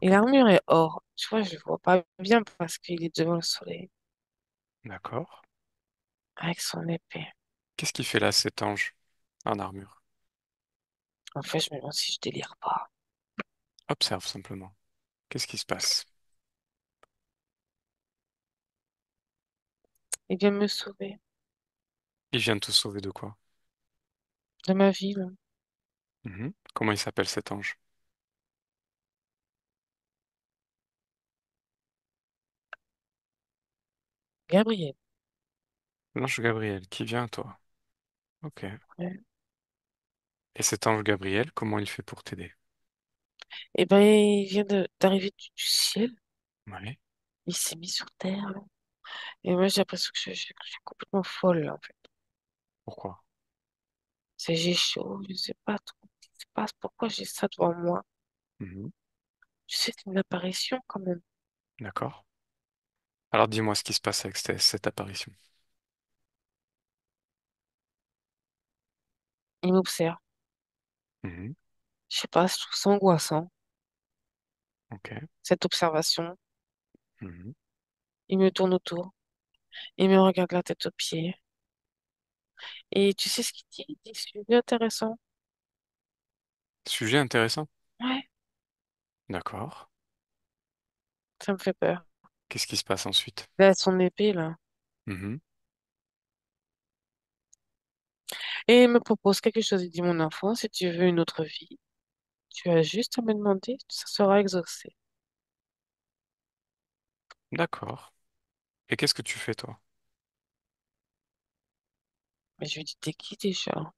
Speaker 3: Et
Speaker 1: Ok.
Speaker 3: l'armure est or. Tu vois, je le vois pas bien parce qu'il est devant le soleil,
Speaker 1: D'accord.
Speaker 3: avec son épée.
Speaker 1: Qu'est-ce qui fait là cet ange en armure?
Speaker 3: En fait, je me demande si je délire pas.
Speaker 1: Observe simplement. Qu'est-ce qui se passe?
Speaker 3: Il vient me sauver
Speaker 1: Il vient de te sauver de quoi?
Speaker 3: de ma vie, là.
Speaker 1: Mhm. Comment il s'appelle cet ange?
Speaker 3: Gabriel.
Speaker 1: L'ange Gabriel qui vient à toi. Ok.
Speaker 3: Ouais.
Speaker 1: Et cet ange Gabriel, comment il fait pour t'aider?
Speaker 3: Eh ben, il vient d'arriver du ciel.
Speaker 1: Ouais.
Speaker 3: Il s'est mis sur terre, là. Et moi, j'ai l'impression que je suis complètement folle, là, en fait.
Speaker 1: Pourquoi?
Speaker 3: J'ai chaud, je sais pas trop ce qui se passe, pourquoi j'ai ça devant moi.
Speaker 1: Mhm.
Speaker 3: Je sais, c'est une apparition quand même.
Speaker 1: D'accord. Alors dis-moi ce qui se passe avec cette apparition.
Speaker 3: Il m'observe.
Speaker 1: Mhm.
Speaker 3: Je sais pas, je trouve ça angoissant,
Speaker 1: Ok.
Speaker 3: cette observation.
Speaker 1: Mhm.
Speaker 3: Il me tourne autour. Il me regarde la tête aux pieds. Et tu sais ce qu'il dit? Il dit, c'est intéressant.
Speaker 1: Sujet intéressant.
Speaker 3: Ouais,
Speaker 1: D'accord.
Speaker 3: ça me fait peur.
Speaker 1: Qu'est-ce qui se passe ensuite?
Speaker 3: Là, son épée, là.
Speaker 1: Mhm.
Speaker 3: Et il me propose quelque chose. Il dit, mon enfant, si tu veux une autre vie, tu as juste à me demander, ça sera exaucé.
Speaker 1: D'accord. Et qu'est-ce que tu fais, toi?
Speaker 3: Mais je lui dis, t'es qui déjà?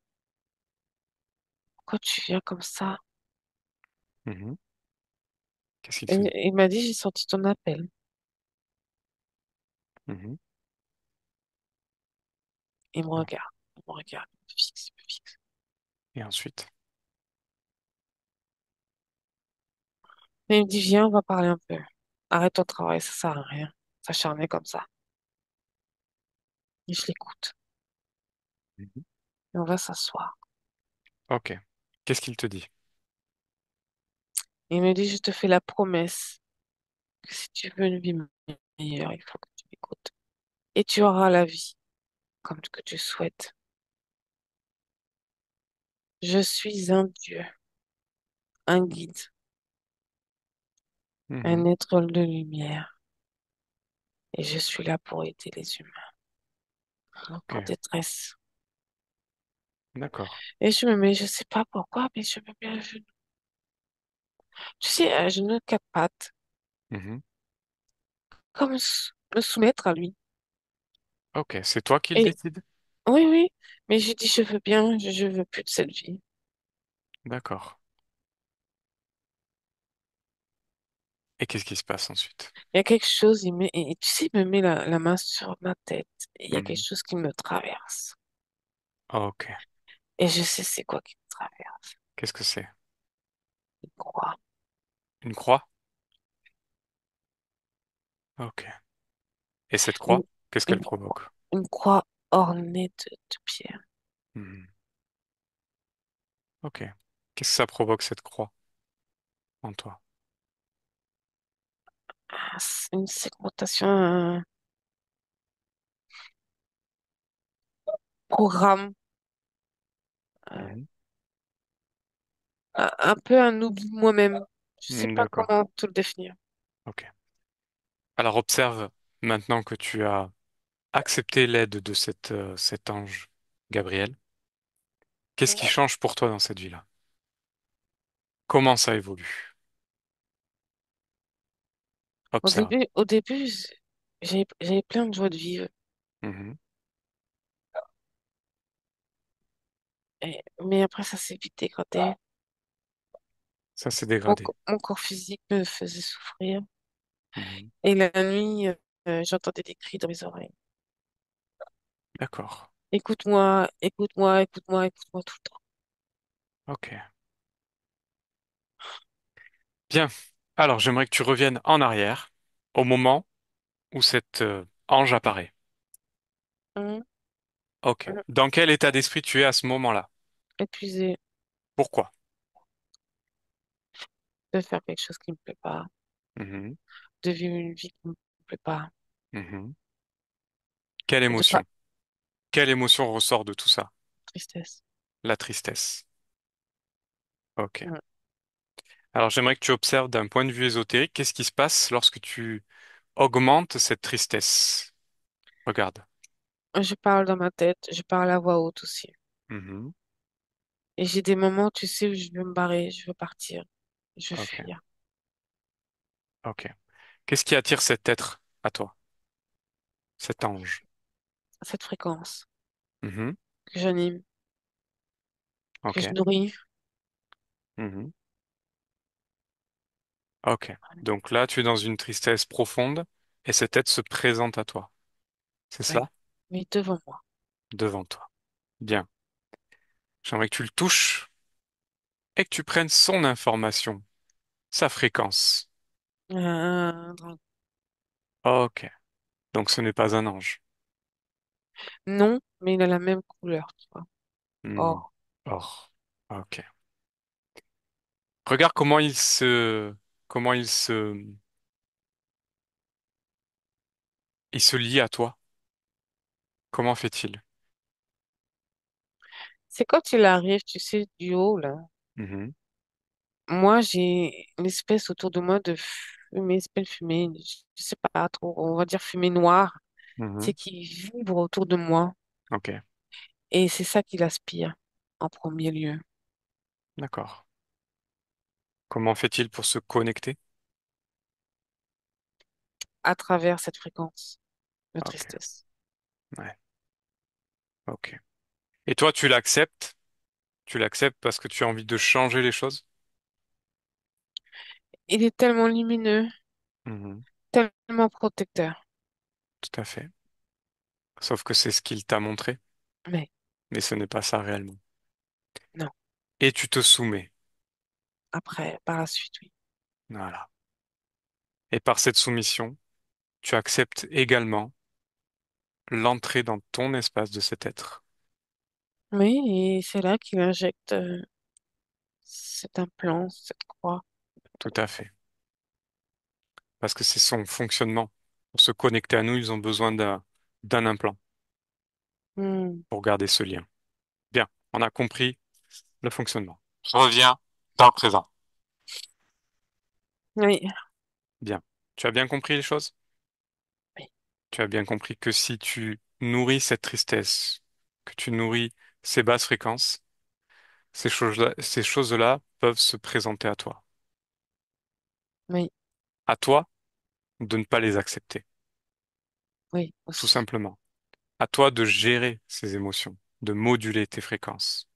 Speaker 3: Pourquoi tu viens comme ça?
Speaker 1: Mhm. Qu'est-ce qu'il
Speaker 3: Et
Speaker 1: te dit?
Speaker 3: il m'a dit, j'ai senti ton appel.
Speaker 1: Mhm.
Speaker 3: Il me regarde, il me regarde, il me fixe, il me fixe.
Speaker 1: Et ensuite?
Speaker 3: Et il me dit, viens, on va parler un peu. Arrête ton travail, ça sert à rien. S'acharner comme ça. Et je l'écoute.
Speaker 1: Mhm.
Speaker 3: Et on va s'asseoir.
Speaker 1: Ok. Qu'est-ce qu'il te dit?
Speaker 3: Il me dit, je te fais la promesse que si tu veux une vie meilleure, il faut que tu m'écoutes. Et tu auras la vie comme que tu souhaites. Je suis un Dieu, un guide, un
Speaker 1: Mhm.
Speaker 3: être de lumière. Et je suis là pour aider les humains
Speaker 1: Ok.
Speaker 3: en détresse.
Speaker 1: D'accord.
Speaker 3: Et je me mets, je sais pas pourquoi, mais je me mets à genoux. Tu sais, à genoux, quatre pattes,
Speaker 1: Mhm.
Speaker 3: comme me soumettre à lui.
Speaker 1: Ok. C'est toi qui le
Speaker 3: Et
Speaker 1: décide?
Speaker 3: oui, oui, mais je dis, je veux bien, je veux plus de cette vie.
Speaker 1: D'accord. Et qu'est-ce qui se passe ensuite?
Speaker 3: Il y a quelque chose, et tu sais, il me met la main sur ma tête. Et il y a quelque
Speaker 1: Mhm.
Speaker 3: chose qui me traverse.
Speaker 1: Ok.
Speaker 3: Et je sais c'est quoi qui me traverse.
Speaker 1: Qu'est-ce que c'est?
Speaker 3: Une croix.
Speaker 1: Une croix? Ok. Et cette
Speaker 3: Une,
Speaker 1: croix, qu'est-ce qu'elle
Speaker 3: une croix.
Speaker 1: provoque?
Speaker 3: Une croix ornée de pierres.
Speaker 1: Mhm. Ok. Qu'est-ce que ça provoque, cette croix, en toi?
Speaker 3: Ah, c'est une segmentation, un programme, euh,
Speaker 1: Mhm.
Speaker 3: un peu un oubli de moi-même. Je sais pas
Speaker 1: D'accord.
Speaker 3: comment te le définir.
Speaker 1: Ok. Alors observe maintenant que tu as accepté l'aide de cet ange Gabriel. Qu'est-ce qui change pour toi dans cette vie-là? Comment ça évolue? Observe.
Speaker 3: Au début, j'avais plein de joie de vivre.
Speaker 1: Mhm.
Speaker 3: Mais après, ça s'est vite dégradé.
Speaker 1: Ça s'est dégradé.
Speaker 3: Mon corps physique me faisait souffrir.
Speaker 1: Mhm.
Speaker 3: Et la nuit, j'entendais des cris dans mes oreilles.
Speaker 1: D'accord.
Speaker 3: Écoute-moi, écoute-moi, écoute-moi, écoute-moi tout le temps.
Speaker 1: Ok. Bien. Alors j'aimerais que tu reviennes en arrière au moment où cet ange apparaît.
Speaker 3: Hum,
Speaker 1: Ok.
Speaker 3: hum.
Speaker 1: Dans quel état d'esprit tu es à ce moment-là?
Speaker 3: Épuisé
Speaker 1: Pourquoi?
Speaker 3: de faire quelque chose qui me plaît pas,
Speaker 1: Mhm.
Speaker 3: de vivre une vie qui me plaît pas,
Speaker 1: Mhm. Quelle
Speaker 3: de pas
Speaker 1: émotion? Quelle émotion ressort de tout ça?
Speaker 3: tristesse.
Speaker 1: La tristesse. Ok.
Speaker 3: Hum.
Speaker 1: Alors j'aimerais que tu observes d'un point de vue ésotérique, qu'est-ce qui se passe lorsque tu augmentes cette tristesse? Regarde.
Speaker 3: Je parle dans ma tête, je parle à voix haute aussi.
Speaker 1: Mhm.
Speaker 3: Et j'ai des moments, tu sais, où je veux me barrer, je veux partir, je veux
Speaker 1: Ok.
Speaker 3: fuir.
Speaker 1: Ok. Qu'est-ce qui attire cet être à toi? Cet ange?
Speaker 3: Cette fréquence
Speaker 1: Mhm.
Speaker 3: que j'anime, que je
Speaker 1: Ok.
Speaker 3: nourris.
Speaker 1: Mhm. Ok. Donc là, tu es dans une tristesse profonde et cet être se présente à toi. C'est
Speaker 3: Oui,
Speaker 1: cela?
Speaker 3: oui, devant moi.
Speaker 1: Devant toi. Bien. J'aimerais que tu le touches et que tu prennes son information, sa fréquence.
Speaker 3: Dragon.
Speaker 1: Ok. Donc ce n'est pas un ange.
Speaker 3: Non, mais il a la même couleur, tu vois.
Speaker 1: Hmm.
Speaker 3: Or,
Speaker 1: Or. Ok. Regarde comment il se lie à toi. Comment fait-il?
Speaker 3: c'est quand il arrive, tu sais, du haut, là.
Speaker 1: Mhm.
Speaker 3: Moi, j'ai une espèce autour de moi de fumée, c'est pas une fumée, je sais pas trop, on va dire fumée noire,
Speaker 1: Mhm.
Speaker 3: c'est qui vibre autour de moi.
Speaker 1: Ok.
Speaker 3: Et c'est ça qui l'aspire en premier lieu.
Speaker 1: D'accord. Comment fait-il pour se connecter?
Speaker 3: à travers cette fréquence de
Speaker 1: Ok,
Speaker 3: tristesse.
Speaker 1: ouais, ok. Et toi, tu l'acceptes? Tu l'acceptes parce que tu as envie de changer les choses?
Speaker 3: Il est tellement lumineux,
Speaker 1: Mhm,
Speaker 3: tellement protecteur.
Speaker 1: tout à fait. Sauf que c'est ce qu'il t'a montré,
Speaker 3: Mais
Speaker 1: mais ce n'est pas ça réellement.
Speaker 3: non,
Speaker 1: Et tu te soumets.
Speaker 3: après, par la suite, oui.
Speaker 1: Voilà. Et par cette soumission, tu acceptes également l'entrée dans ton espace de cet être.
Speaker 3: Oui, et c'est là qu'il injecte cet implant, cette croix.
Speaker 1: Tout à fait. Parce que c'est son fonctionnement. Pour se connecter à nous, ils ont besoin d'un implant
Speaker 3: Hmm.
Speaker 1: pour garder ce lien. Bien, on a compris le fonctionnement. Je reviens dans le présent.
Speaker 3: Oui,
Speaker 1: Bien. Tu as bien compris les choses?
Speaker 3: oui,
Speaker 1: Tu as bien compris que si tu nourris cette tristesse, que tu nourris ces basses fréquences, ces choses-là peuvent se présenter à toi.
Speaker 3: oui,
Speaker 1: À toi de ne pas les accepter,
Speaker 3: oui,
Speaker 1: tout
Speaker 3: aussi.
Speaker 1: simplement. À toi de gérer ces émotions, de moduler tes fréquences.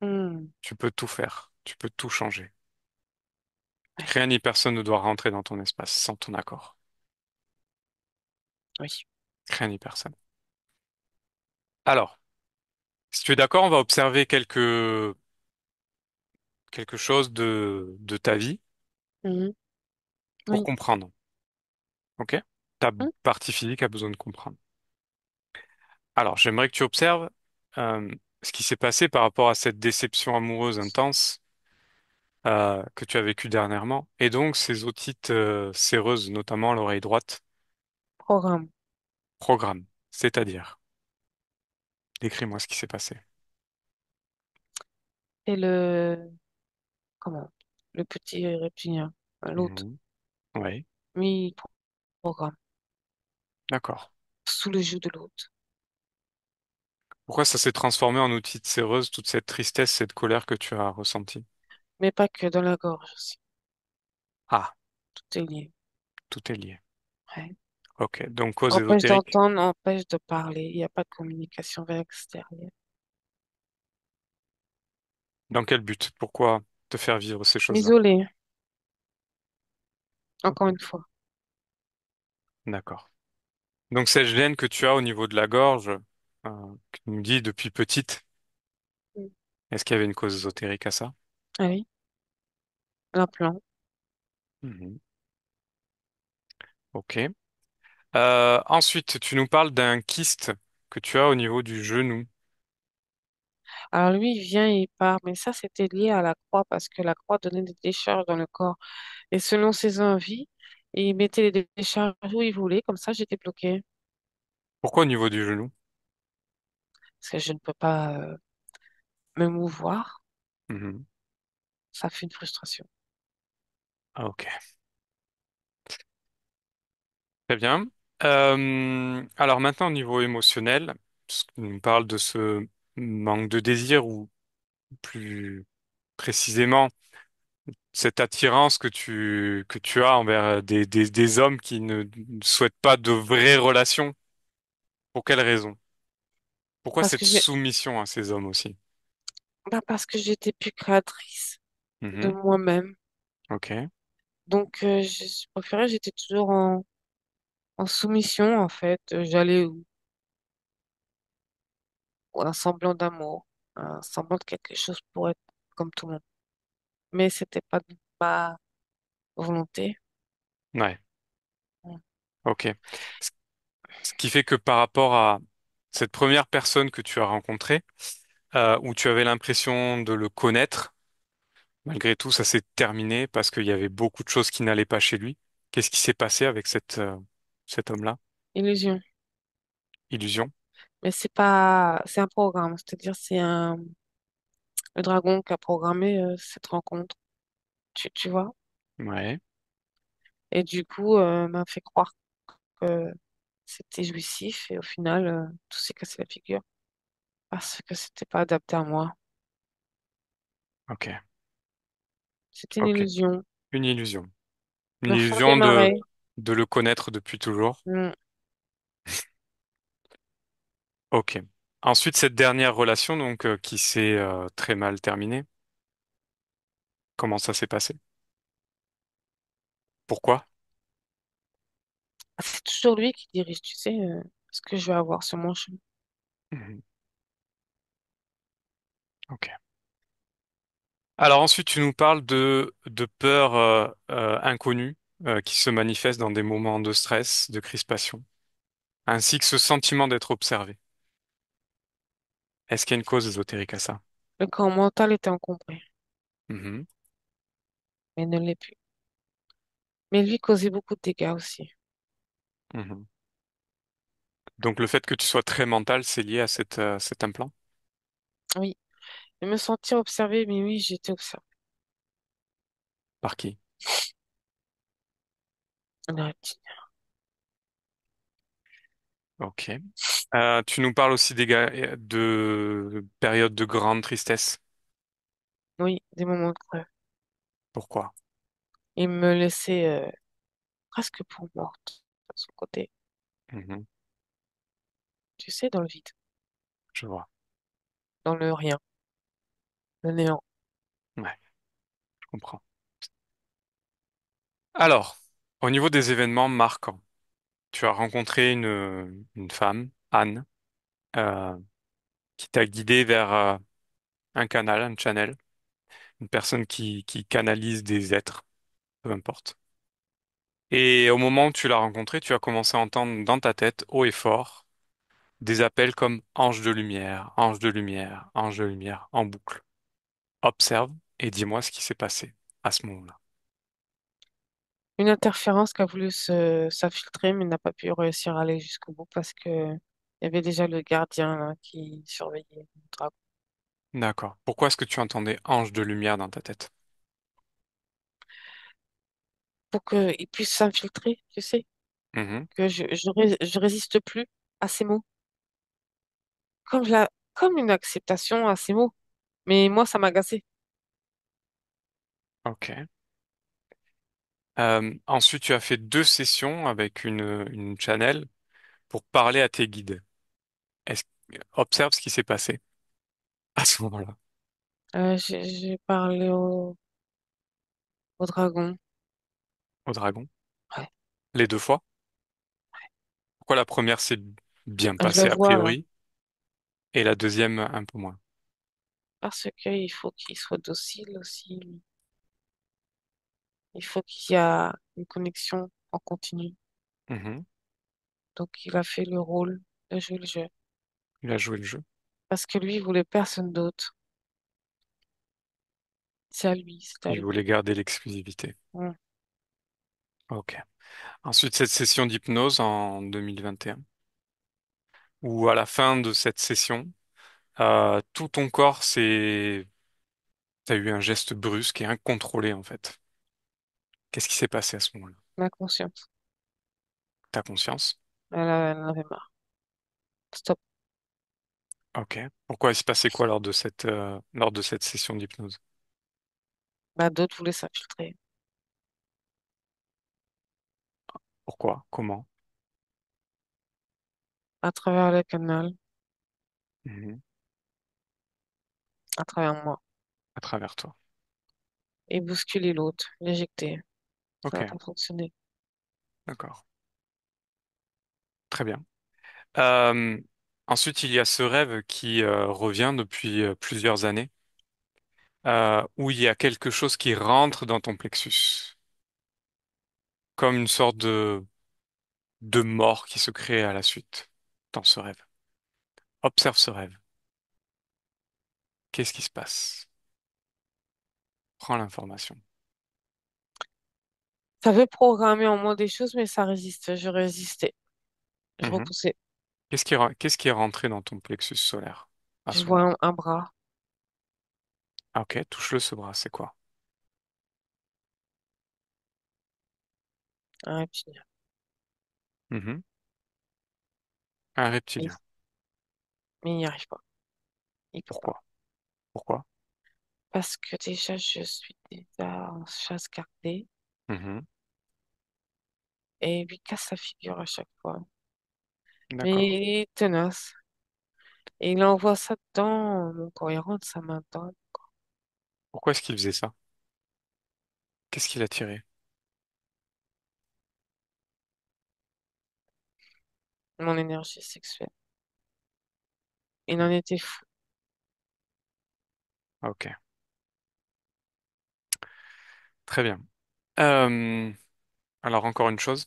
Speaker 3: Hmm.
Speaker 1: Tu peux tout faire, tu peux tout changer.
Speaker 3: Oui,
Speaker 1: Rien ni personne ne doit rentrer dans ton espace sans ton accord.
Speaker 3: oui.
Speaker 1: Rien ni personne. Alors, si tu es d'accord, on va observer quelque chose de ta vie
Speaker 3: Mhm.
Speaker 1: pour
Speaker 3: Oui.
Speaker 1: comprendre. OK? Ta
Speaker 3: Hmm.
Speaker 1: partie physique a besoin de comprendre. Alors, j'aimerais que tu observes euh, ce qui s'est passé par rapport à cette déception amoureuse intense que tu as vécue dernièrement, et donc ces otites séreuses, notamment à l'oreille droite,
Speaker 3: Programme.
Speaker 1: programme. C'est-à-dire, décris-moi ce qui s'est passé.
Speaker 3: Et le, comment? Le petit reptilien, l'autre,
Speaker 1: Mhm. Oui,
Speaker 3: mis programme
Speaker 1: d'accord.
Speaker 3: sous le joug de l'autre.
Speaker 1: Pourquoi ça s'est transformé en otite séreuse, toute cette tristesse, cette colère que tu as ressentie?
Speaker 3: Mais pas que dans la gorge aussi.
Speaker 1: Ah,
Speaker 3: Tout est lié.
Speaker 1: tout est lié.
Speaker 3: Ouais.
Speaker 1: Ok, donc cause
Speaker 3: Empêche
Speaker 1: ésotérique.
Speaker 3: d'entendre, empêche de parler. Il n'y a pas de communication vers l'extérieur.
Speaker 1: Dans quel but? Pourquoi te faire vivre ces choses-là?
Speaker 3: M'isoler, encore
Speaker 1: Ok,
Speaker 3: une fois.
Speaker 1: d'accord. Donc cette gêne que tu as au niveau de la gorge, que tu me dis depuis petite,
Speaker 3: Mm.
Speaker 1: est-ce qu'il y avait une cause ésotérique à ça?
Speaker 3: Ah oui, l'implant.
Speaker 1: Mhm. Ok. Ensuite, tu nous parles d'un kyste que tu as au niveau du genou.
Speaker 3: Alors lui, il vient et il part, mais ça, c'était lié à la croix parce que la croix donnait des décharges dans le corps. Et selon ses envies, il mettait les décharges où il voulait, comme ça, j'étais bloquée.
Speaker 1: Pourquoi au niveau du genou?
Speaker 3: Parce que je ne peux pas me mouvoir.
Speaker 1: Mhm.
Speaker 3: Ça fait une frustration.
Speaker 1: Ah, ok, très bien. Alors maintenant, au niveau émotionnel, parce que tu nous parles de ce manque de désir ou plus précisément cette attirance que tu as envers des hommes qui ne souhaitent pas de vraies relations. Pour quelle raison? Pourquoi
Speaker 3: Parce
Speaker 1: cette
Speaker 3: que j'ai,
Speaker 1: soumission à ces hommes aussi?
Speaker 3: bah, parce que j'étais plus créatrice de
Speaker 1: Mhm.
Speaker 3: moi-même.
Speaker 1: Ok.
Speaker 3: Donc, je préférais, j'étais toujours en soumission, en fait. J'allais où un semblant d'amour, un semblant de quelque chose pour être comme tout le monde. Mais c'était pas de ma volonté.
Speaker 1: Ouais.
Speaker 3: Mm.
Speaker 1: Ok. Ce ce qui fait que par rapport à cette première personne que tu as rencontrée, où tu avais l'impression de le connaître, malgré tout, ça s'est terminé parce qu'il y avait beaucoup de choses qui n'allaient pas chez lui. Qu'est-ce qui s'est passé avec cet homme-là?
Speaker 3: Illusion.
Speaker 1: Illusion?
Speaker 3: Mais c'est pas, c'est un programme. C'est-à-dire, le dragon qui a programmé cette rencontre. Tu vois?
Speaker 1: Ouais.
Speaker 3: Et du coup, m'a fait croire que c'était jouissif. Et au final, tout s'est cassé la figure parce que c'était pas adapté à moi.
Speaker 1: Ok.
Speaker 3: C'était une
Speaker 1: Ok.
Speaker 3: illusion.
Speaker 1: Une illusion. Une
Speaker 3: Le fond
Speaker 1: illusion
Speaker 3: des
Speaker 1: de,
Speaker 3: marais.
Speaker 1: De le connaître depuis toujours.
Speaker 3: Hmm.
Speaker 1: Ok. Ensuite, cette dernière relation, donc, qui s'est très mal terminée, comment ça s'est passé? Pourquoi?
Speaker 3: C'est toujours lui qui dirige, tu sais, ce que je vais avoir sur mon chemin.
Speaker 1: Mhm. Ok. Alors ensuite, tu nous parles de peurs inconnues qui se manifestent dans des moments de stress, de crispation, ainsi que ce sentiment d'être observé. Est-ce qu'il y a une cause ésotérique à ça?
Speaker 3: Le corps mental était encombré,
Speaker 1: Mhm.
Speaker 3: mais ne l'est plus. Mais lui causait beaucoup de dégâts aussi.
Speaker 1: Mhm. Donc le fait que tu sois très mental, c'est lié à cet implant?
Speaker 3: Oui, de me sentir observée, mais oui, j'étais observée.
Speaker 1: Par qui?
Speaker 3: Ouais,
Speaker 1: Ok. Tu nous parles aussi de périodes de grande tristesse.
Speaker 3: oui, des moments de creux.
Speaker 1: Pourquoi?
Speaker 3: Il me laissait presque pour morte de son côté,
Speaker 1: Mhm.
Speaker 3: tu sais, dans le vide,
Speaker 1: Je vois.
Speaker 3: dans le rien, le néant.
Speaker 1: Ouais, je comprends. Alors, au niveau des événements marquants, tu as rencontré une femme, Anne, euh, qui t'a guidé vers un canal, un channel, une personne qui canalise des êtres, peu importe. Et au moment où tu l'as rencontrée, tu as commencé à entendre dans ta tête, haut et fort, des appels comme ange de lumière, ange de lumière, ange de lumière, en boucle. Observe et dis-moi ce qui s'est passé à ce moment-là.
Speaker 3: Une interférence qui a voulu s'infiltrer, mais n'a pas pu réussir à aller jusqu'au bout parce que il y avait déjà le gardien là, qui surveillait le dragon
Speaker 1: D'accord. Pourquoi est-ce que tu entendais ange de lumière dans ta tête?
Speaker 3: pour qu'il puisse s'infiltrer, tu sais,
Speaker 1: Mhm.
Speaker 3: que je résiste plus à ces mots, comme une acceptation à ces mots. Mais moi, ça m'a agacé.
Speaker 1: Ok. Ensuite, tu as fait 2 sessions avec une channel pour parler à tes guides. Est-ce, observe ce qui s'est passé à ce moment-là.
Speaker 3: J'ai parlé au dragon.
Speaker 1: Au dragon.
Speaker 3: Ouais.
Speaker 1: Les 2 fois. Pourquoi la première s'est bien
Speaker 3: Je le
Speaker 1: passée a
Speaker 3: vois là,
Speaker 1: priori et la deuxième un peu moins?
Speaker 3: parce qu'il faut qu'il soit docile aussi. Il faut qu'il y ait une connexion en continu.
Speaker 1: Mhm.
Speaker 3: Donc, il a fait le rôle de jouer le jeu.
Speaker 1: Il a joué le jeu.
Speaker 3: Parce que lui, il voulait personne d'autre. C'est à lui, c'est à
Speaker 1: Il
Speaker 3: lui.
Speaker 1: voulait garder l'exclusivité.
Speaker 3: Mm.
Speaker 1: Ok. Ensuite, cette session d'hypnose en 2021, où à la fin de cette session, tout ton corps t'as eu un geste brusque et incontrôlé en fait. Qu'est-ce qui s'est passé à ce moment-là?
Speaker 3: Ma conscience.
Speaker 1: Ta conscience?
Speaker 3: Elle en avait marre. Stop.
Speaker 1: Ok. Pourquoi il se passait quoi lors de cette session d'hypnose?
Speaker 3: Bah, d'autres voulaient s'infiltrer
Speaker 1: Pourquoi? Comment?
Speaker 3: à travers le canal,
Speaker 1: Mhm.
Speaker 3: à travers moi,
Speaker 1: À travers toi.
Speaker 3: et bousculer l'autre, l'éjecter. Ça
Speaker 1: Ok,
Speaker 3: n'a pas fonctionné.
Speaker 1: d'accord. Très bien. Euh, Ensuite, il y a ce rêve qui revient depuis plusieurs années, où il y a quelque chose qui rentre dans ton plexus, comme une sorte de mort qui se crée à la suite dans ce rêve. Observe ce rêve. Qu'est-ce qui se passe? Prends l'information.
Speaker 3: Ça veut programmer en moi des choses, mais ça résiste. Je résistais. Je
Speaker 1: Mhm.
Speaker 3: repoussais.
Speaker 1: Qu'est-ce qui est rentré dans ton plexus solaire à
Speaker 3: Je
Speaker 1: ce
Speaker 3: vois
Speaker 1: moment-là?
Speaker 3: un bras,
Speaker 1: Ah, ok, touche-le ce bras, c'est quoi?
Speaker 3: un reptilien.
Speaker 1: Mhm. Un
Speaker 3: Mais,
Speaker 1: reptilien.
Speaker 3: mais il n'y arrive pas. Il peut pas.
Speaker 1: Pourquoi? Pourquoi?
Speaker 3: Parce que déjà, je suis déjà en chasse gardée.
Speaker 1: Mhm.
Speaker 3: et lui casse la figure à chaque fois. Mais
Speaker 1: D'accord.
Speaker 3: il est tenace. Et il envoie ça dans mon corps, il rentre sa main dans
Speaker 1: Pourquoi est-ce qu'il faisait ça? Qu'est-ce qu'il a tiré?
Speaker 3: mon énergie sexuelle. Il en était fou.
Speaker 1: Ok, très bien. Euh, alors encore une chose.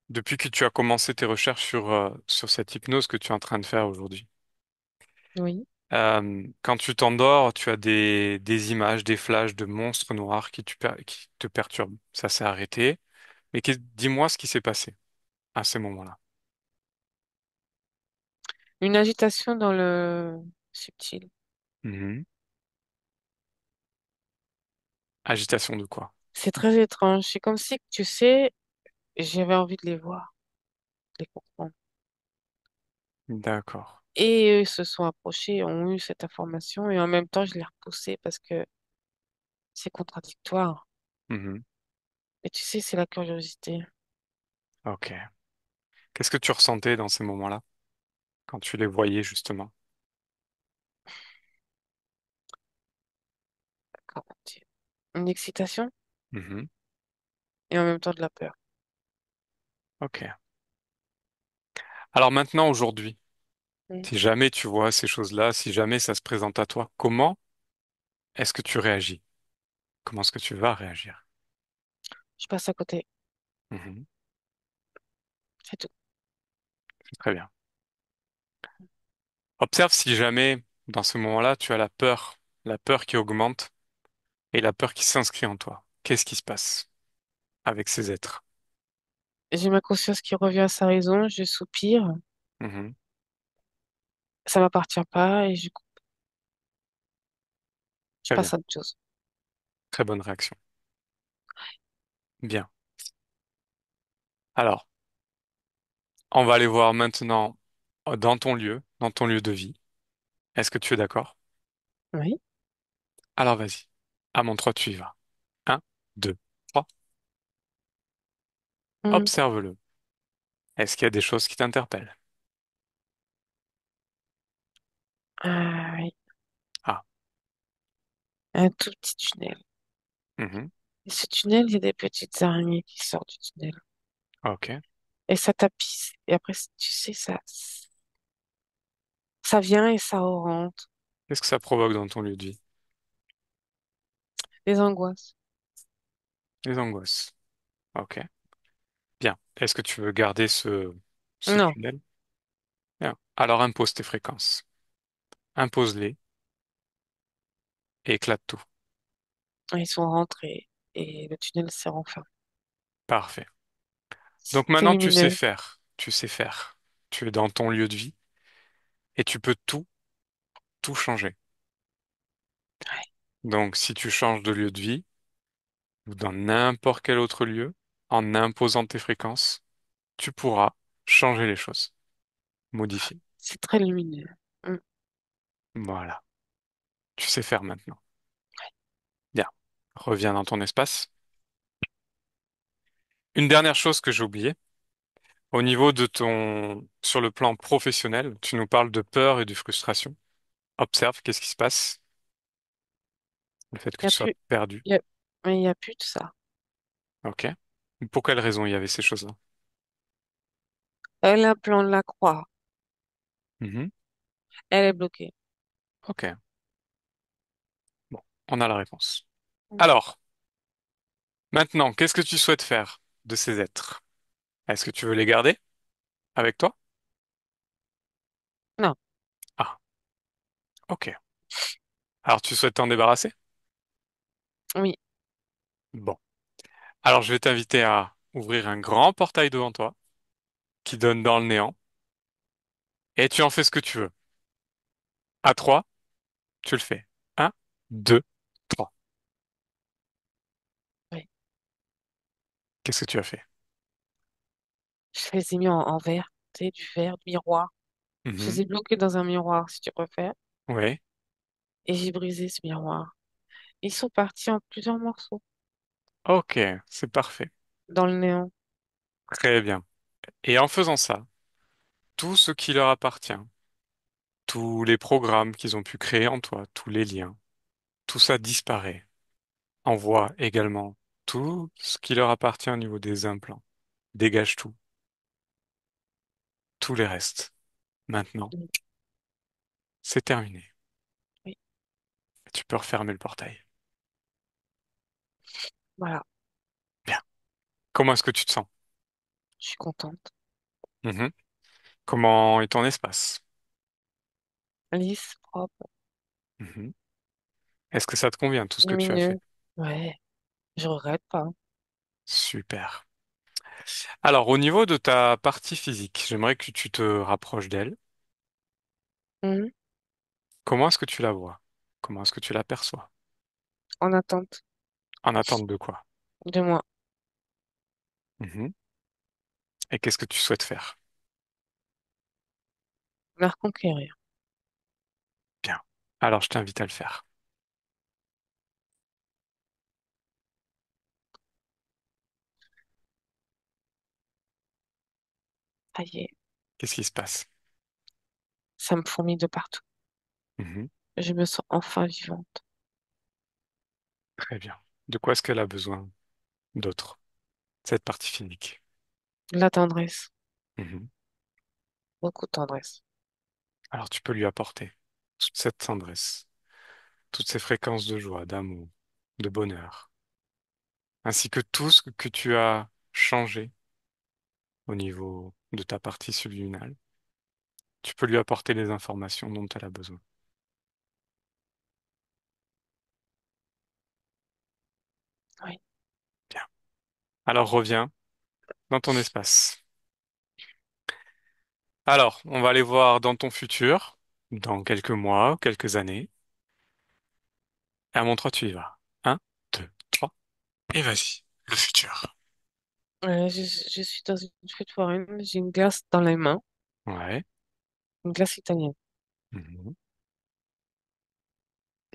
Speaker 1: Depuis que tu as commencé tes recherches sur cette hypnose que tu es en train de faire aujourd'hui,
Speaker 3: Oui.
Speaker 1: quand tu t'endors, tu as des images, des flashs de monstres noirs qui te perturbent. Ça s'est arrêté. Mais dis-moi ce qui s'est passé à ces moments-là.
Speaker 3: Une agitation dans le subtil.
Speaker 1: Mhm. Agitation de quoi?
Speaker 3: C'est très étrange. C'est comme si, tu sais, j'avais envie de les voir, de les comprendre.
Speaker 1: D'accord.
Speaker 3: Et eux se sont approchés, ont eu cette information, et en même temps, je l'ai repoussé parce que c'est contradictoire.
Speaker 1: Mhm.
Speaker 3: Et tu sais, c'est la curiosité.
Speaker 1: Ok. Qu'est-ce que tu ressentais dans ces moments-là, quand tu les voyais justement?
Speaker 3: Comment dire? Une excitation
Speaker 1: Mhm.
Speaker 3: et en même temps de la peur.
Speaker 1: Ok. Alors maintenant, aujourd'hui,
Speaker 3: Mm.
Speaker 1: si jamais tu vois ces choses-là, si jamais ça se présente à toi, comment est-ce que tu réagis? Comment est-ce que tu vas réagir?
Speaker 3: Je passe à côté.
Speaker 1: Mhm.
Speaker 3: C'est tout.
Speaker 1: Très bien. Observe si jamais, dans ce moment-là, tu as la peur qui augmente et la peur qui s'inscrit en toi. Qu'est-ce qui se passe avec ces êtres?
Speaker 3: J'ai ma conscience qui revient à sa raison, je soupire,
Speaker 1: Mhm.
Speaker 3: ça m'appartient pas et je
Speaker 1: Très bien.
Speaker 3: passe à autre chose.
Speaker 1: Très bonne réaction. Bien. Alors, on va aller voir maintenant dans ton lieu de vie. Est-ce que tu es d'accord?
Speaker 3: Oui.
Speaker 1: Alors vas-y. À mon 3, tu y vas. Un, 2, 3.
Speaker 3: Mm.
Speaker 1: Observe-le. Est-ce qu'il y a des choses qui t'interpellent?
Speaker 3: Ah oui,
Speaker 1: Ah.
Speaker 3: un tout petit tunnel.
Speaker 1: Mhm.
Speaker 3: Et ce tunnel, il y a des petites araignées qui sortent du tunnel.
Speaker 1: Ok.
Speaker 3: Et ça tapisse. Et après, tu sais, ça vient et ça rentre.
Speaker 1: Qu'est-ce que ça provoque dans ton lieu de vie?
Speaker 3: Les angoisses.
Speaker 1: Les angoisses. Ok. Bien. Est-ce que tu veux garder ce
Speaker 3: Non,
Speaker 1: tunnel? Bien. Alors impose tes fréquences. Impose-les et éclate tout.
Speaker 3: ils sont rentrés et le tunnel s'est renfermé.
Speaker 1: Parfait. Donc
Speaker 3: C'est
Speaker 1: maintenant tu sais
Speaker 3: lumineux.
Speaker 1: faire. Tu sais faire. Tu es dans ton lieu de vie et tu peux tout changer.
Speaker 3: Ouais.
Speaker 1: Donc si tu changes de lieu de vie ou dans n'importe quel autre lieu, en imposant tes fréquences, tu pourras changer les choses, modifier.
Speaker 3: C'est très lumineux. Mm.
Speaker 1: Voilà. Tu sais faire maintenant. Bien. Reviens dans ton espace. Une dernière chose que j'ai oubliée. Au niveau sur le plan professionnel, tu nous parles de peur et de frustration. Observe, qu'est-ce qui se passe? Le fait que
Speaker 3: Il y a
Speaker 1: tu sois
Speaker 3: plus,
Speaker 1: perdu.
Speaker 3: il y a, mais il y a plus de ça.
Speaker 1: Ok. Pour quelle raison il y avait ces choses-là?
Speaker 3: Elle a un plan de la croix.
Speaker 1: Mhm.
Speaker 3: Elle est bloquée.
Speaker 1: Ok. Bon, on a la réponse.
Speaker 3: Mm.
Speaker 1: Alors, maintenant, qu'est-ce que tu souhaites faire de ces êtres? Est-ce que tu veux les garder avec toi?
Speaker 3: Non,
Speaker 1: Ah, ok. Alors, tu souhaites t'en débarrasser?
Speaker 3: oui,
Speaker 1: Bon. Alors, je vais t'inviter à ouvrir un grand portail devant toi qui donne dans le néant et tu en fais ce que tu veux. À 3, tu le fais. Un, 2, 3.
Speaker 3: oui.
Speaker 1: Qu'est-ce que tu as fait?
Speaker 3: Je les ai mis en verre, tu sais, du verre, du miroir. Je les
Speaker 1: Mhm.
Speaker 3: ai bloqués dans un miroir, si tu préfères.
Speaker 1: Oui.
Speaker 3: Et j'ai brisé ce miroir. Ils sont partis en plusieurs morceaux
Speaker 1: Ok, c'est parfait.
Speaker 3: dans le néant.
Speaker 1: Très bien. Et en faisant ça, tout ce qui leur appartient, tous les programmes qu'ils ont pu créer en toi, tous les liens, tout ça disparaît. Envoie également tout ce qui leur appartient au niveau des implants. Dégage tout, tous les restes. Maintenant,
Speaker 3: Mm.
Speaker 1: c'est terminé.
Speaker 3: Oui,
Speaker 1: Tu peux refermer le portail.
Speaker 3: voilà,
Speaker 1: Bien. Comment est-ce que tu te sens?
Speaker 3: je suis contente.
Speaker 1: Mhm. Comment est ton espace?
Speaker 3: Lisse, propre,
Speaker 1: Mhm. Est-ce que ça te convient, tout ce que tu as fait?
Speaker 3: lumineux. Ouais, je regrette pas.
Speaker 1: Super. Alors, au niveau de ta partie physique, j'aimerais que tu te rapproches d'elle.
Speaker 3: Mhm.
Speaker 1: Comment est-ce que tu la vois? Comment est-ce que tu l'aperçois?
Speaker 3: En attente
Speaker 1: En attente de quoi?
Speaker 3: de moi,
Speaker 1: Mhm. Et qu'est-ce que tu souhaites faire?
Speaker 3: la reconquérir.
Speaker 1: Bien. Alors, je t'invite à le faire.
Speaker 3: Ça y est,
Speaker 1: Qu'est-ce qui se passe?
Speaker 3: ça me fourmille de partout.
Speaker 1: Mhm.
Speaker 3: Je me sens enfin vivante.
Speaker 1: Très bien. De quoi est-ce qu'elle a besoin d'autre, cette partie physique?
Speaker 3: La tendresse,
Speaker 1: Mhm.
Speaker 3: beaucoup de tendresse.
Speaker 1: Alors, tu peux lui apporter toute cette tendresse, toutes ces fréquences de joie, d'amour, de bonheur, ainsi que tout ce que tu as changé au niveau de ta partie subliminale. Tu peux lui apporter les informations dont elle a besoin.
Speaker 3: Oui.
Speaker 1: Bien. Alors, reviens dans ton espace. Alors, on va aller voir dans ton futur, dans quelques mois, quelques années. À mon 3, tu y vas. Un, 2, 3, et vas-y. Le futur.
Speaker 3: Je suis dans une fête foraine, j'ai une glace dans les mains,
Speaker 1: Ouais.
Speaker 3: une glace italienne.
Speaker 1: Mhm.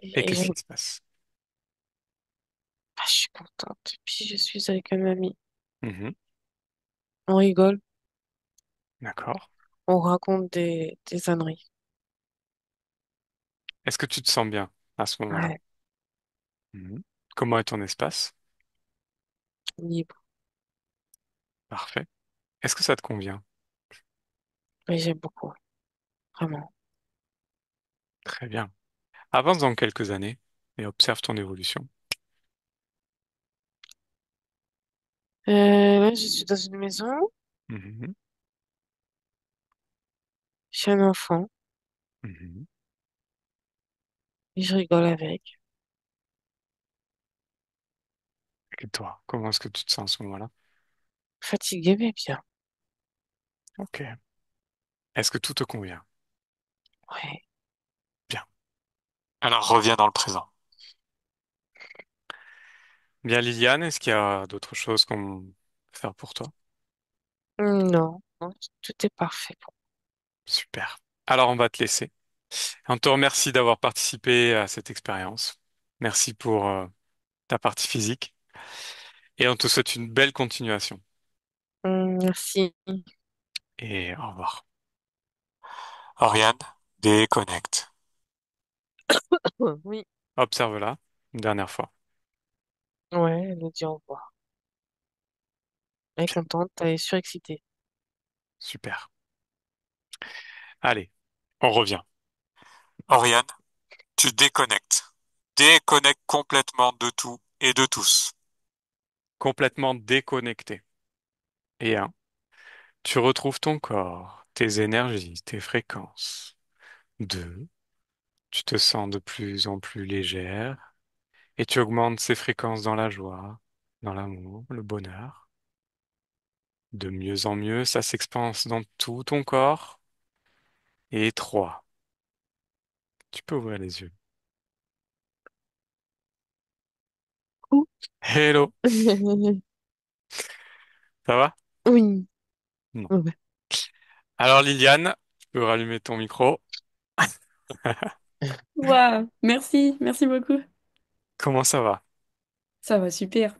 Speaker 1: Et
Speaker 3: Et
Speaker 1: qu'est-ce
Speaker 3: je,
Speaker 1: qui se passe?
Speaker 3: je suis contente. Puis je suis avec un ami.
Speaker 1: Mhm.
Speaker 3: On rigole,
Speaker 1: D'accord.
Speaker 3: on raconte des âneries.
Speaker 1: Est-ce que tu te sens bien à ce moment-là?
Speaker 3: Ouais,
Speaker 1: Mhm. Comment est ton espace?
Speaker 3: libre.
Speaker 1: Parfait. Est-ce que ça te convient?
Speaker 3: Mais j'aime beaucoup, vraiment.
Speaker 1: Très bien. Avance dans quelques années et observe ton évolution.
Speaker 3: Là, je suis dans une maison,
Speaker 1: Mhm.
Speaker 3: j'ai un enfant,
Speaker 1: Mhm.
Speaker 3: et je rigole avec.
Speaker 1: Et toi, comment est-ce que tu te sens à ce moment-là?
Speaker 3: Fatiguée, mais bien.
Speaker 1: Ok. Est-ce que tout te convient?
Speaker 3: Ouais.
Speaker 1: Bien. Alors reviens dans le présent. Bien, Liliane, est-ce qu'il y a d'autres choses qu'on peut faire pour toi?
Speaker 3: Non, non, tout est parfait.
Speaker 1: Super. Alors on va te laisser. On te remercie d'avoir participé à cette expérience. Merci pour ta partie physique et on te souhaite une belle continuation.
Speaker 3: Merci.
Speaker 1: Et au revoir. Oriane, déconnecte.
Speaker 3: Oui,
Speaker 1: Observe-la une dernière fois.
Speaker 3: ouais, elle nous dit au revoir. Elle est
Speaker 1: Bien.
Speaker 3: contente, elle est surexcitée.
Speaker 1: Super. Allez, on revient. Oriane, tu déconnectes. Déconnecte complètement de tout et de tous. Complètement déconnecté. Et un, tu retrouves ton corps, tes énergies, tes fréquences. Deux, tu te sens de plus en plus légère et tu augmentes ces fréquences dans la joie, dans l'amour, le bonheur. De mieux en mieux, ça s'expanse dans tout ton corps. Et trois, tu peux ouvrir les yeux.
Speaker 3: Ouh.
Speaker 1: Hello, ça va?
Speaker 3: Oui.
Speaker 1: Non.
Speaker 3: Ouais.
Speaker 1: Alors Liliane, tu peux rallumer ton micro.
Speaker 2: Waouh, merci, merci beaucoup.
Speaker 1: Comment ça va?
Speaker 2: Ça va super.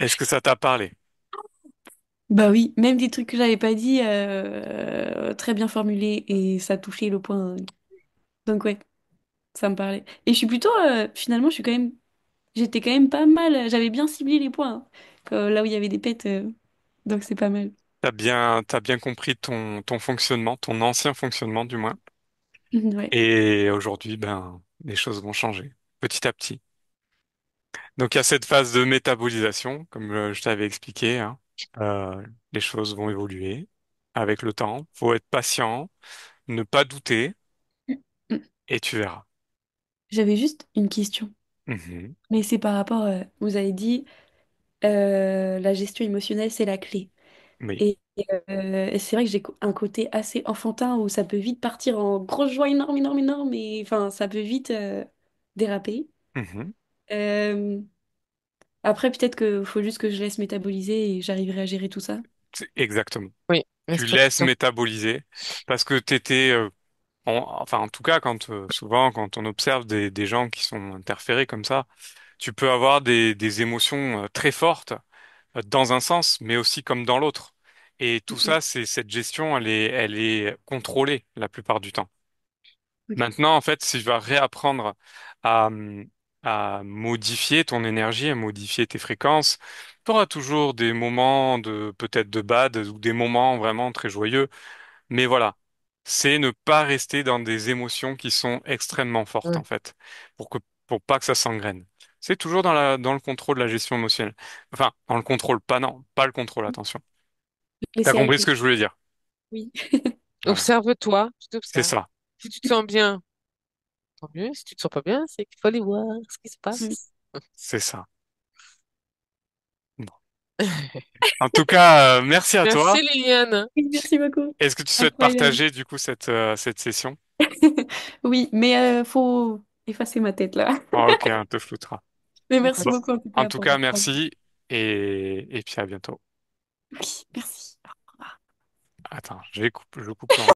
Speaker 1: Est-ce que ça t'a parlé?
Speaker 2: Bah oui, même des trucs que j'avais pas dit, très bien formulés et ça touchait le point. Donc ouais, ça me parlait. Et je suis plutôt, finalement, j'étais quand même pas mal. J'avais bien ciblé les points, hein. Là où il y avait des pets, donc c'est pas mal.
Speaker 1: T'as bien compris ton fonctionnement, ton ancien fonctionnement du moins.
Speaker 2: Ouais.
Speaker 1: Et aujourd'hui, ben, les choses vont changer petit à petit. Donc, il y a cette phase de métabolisation, comme je t'avais expliqué, hein. Les choses vont évoluer avec le temps. Faut être patient, ne pas douter, et tu verras.
Speaker 2: J'avais juste une question,
Speaker 1: Mhm.
Speaker 2: mais c'est par rapport, vous avez dit, la gestion émotionnelle, c'est la clé.
Speaker 1: Oui.
Speaker 2: Et c'est vrai que j'ai un côté assez enfantin où ça peut vite partir en grosse joie énorme, énorme, énorme, et enfin, ça peut vite déraper.
Speaker 1: Mhm.
Speaker 2: Euh, Après, peut-être qu'il faut juste que je laisse métaboliser et j'arriverai à gérer tout ça.
Speaker 1: Exactement.
Speaker 3: Oui,
Speaker 1: Tu
Speaker 3: laisse-toi du
Speaker 1: laisses
Speaker 3: temps.
Speaker 1: métaboliser parce que t'étais, enfin, en tout cas, quand souvent, quand on observe des gens qui sont interférés comme ça, tu peux avoir des émotions très fortes dans un sens, mais aussi comme dans l'autre. Et tout
Speaker 2: Ok,
Speaker 1: ça, c'est cette gestion, elle est contrôlée la plupart du temps.
Speaker 2: ok,
Speaker 1: Maintenant, en fait, si tu vas réapprendre à, à modifier ton énergie, à modifier tes fréquences, tu auras toujours des moments de peut-être de bad ou des moments vraiment très joyeux. Mais voilà, c'est ne pas rester dans des émotions qui sont extrêmement fortes, en
Speaker 3: Ouais.
Speaker 1: fait, pour que pour pas que ça s'engraine. C'est toujours dans le contrôle de la gestion émotionnelle. Enfin, dans le contrôle, pas non, pas le contrôle, attention. T'as
Speaker 2: laisser
Speaker 1: compris ce
Speaker 2: aller.
Speaker 1: que je voulais dire?
Speaker 2: Oui.
Speaker 1: Voilà,
Speaker 3: Observe-toi, tu
Speaker 1: c'est
Speaker 3: t'observes.
Speaker 1: ça,
Speaker 3: Si tu te sens bien, tant mieux. Si tu te sens pas bien, c'est qu'il faut aller voir ce qui se
Speaker 2: Mm.
Speaker 3: passe.
Speaker 1: c'est ça. Bon. En tout cas, merci à toi.
Speaker 3: Merci Liliane.
Speaker 2: Oui, merci beaucoup.
Speaker 1: Est-ce que tu souhaites
Speaker 2: Incroyable.
Speaker 1: partager du coup cette session?
Speaker 2: Oui, mais faut effacer ma tête là.
Speaker 1: Ah, ok, on te floutera.
Speaker 2: Mais
Speaker 3: Y a pas
Speaker 2: merci
Speaker 3: de
Speaker 1: Bon,
Speaker 2: beaucoup en tout
Speaker 1: en
Speaker 2: cas
Speaker 1: tout
Speaker 2: pour
Speaker 1: cas,
Speaker 2: votre temps.
Speaker 1: merci et puis à bientôt.
Speaker 2: Oui, merci. Au revoir.
Speaker 1: Attends, je coupe l'enregistrement.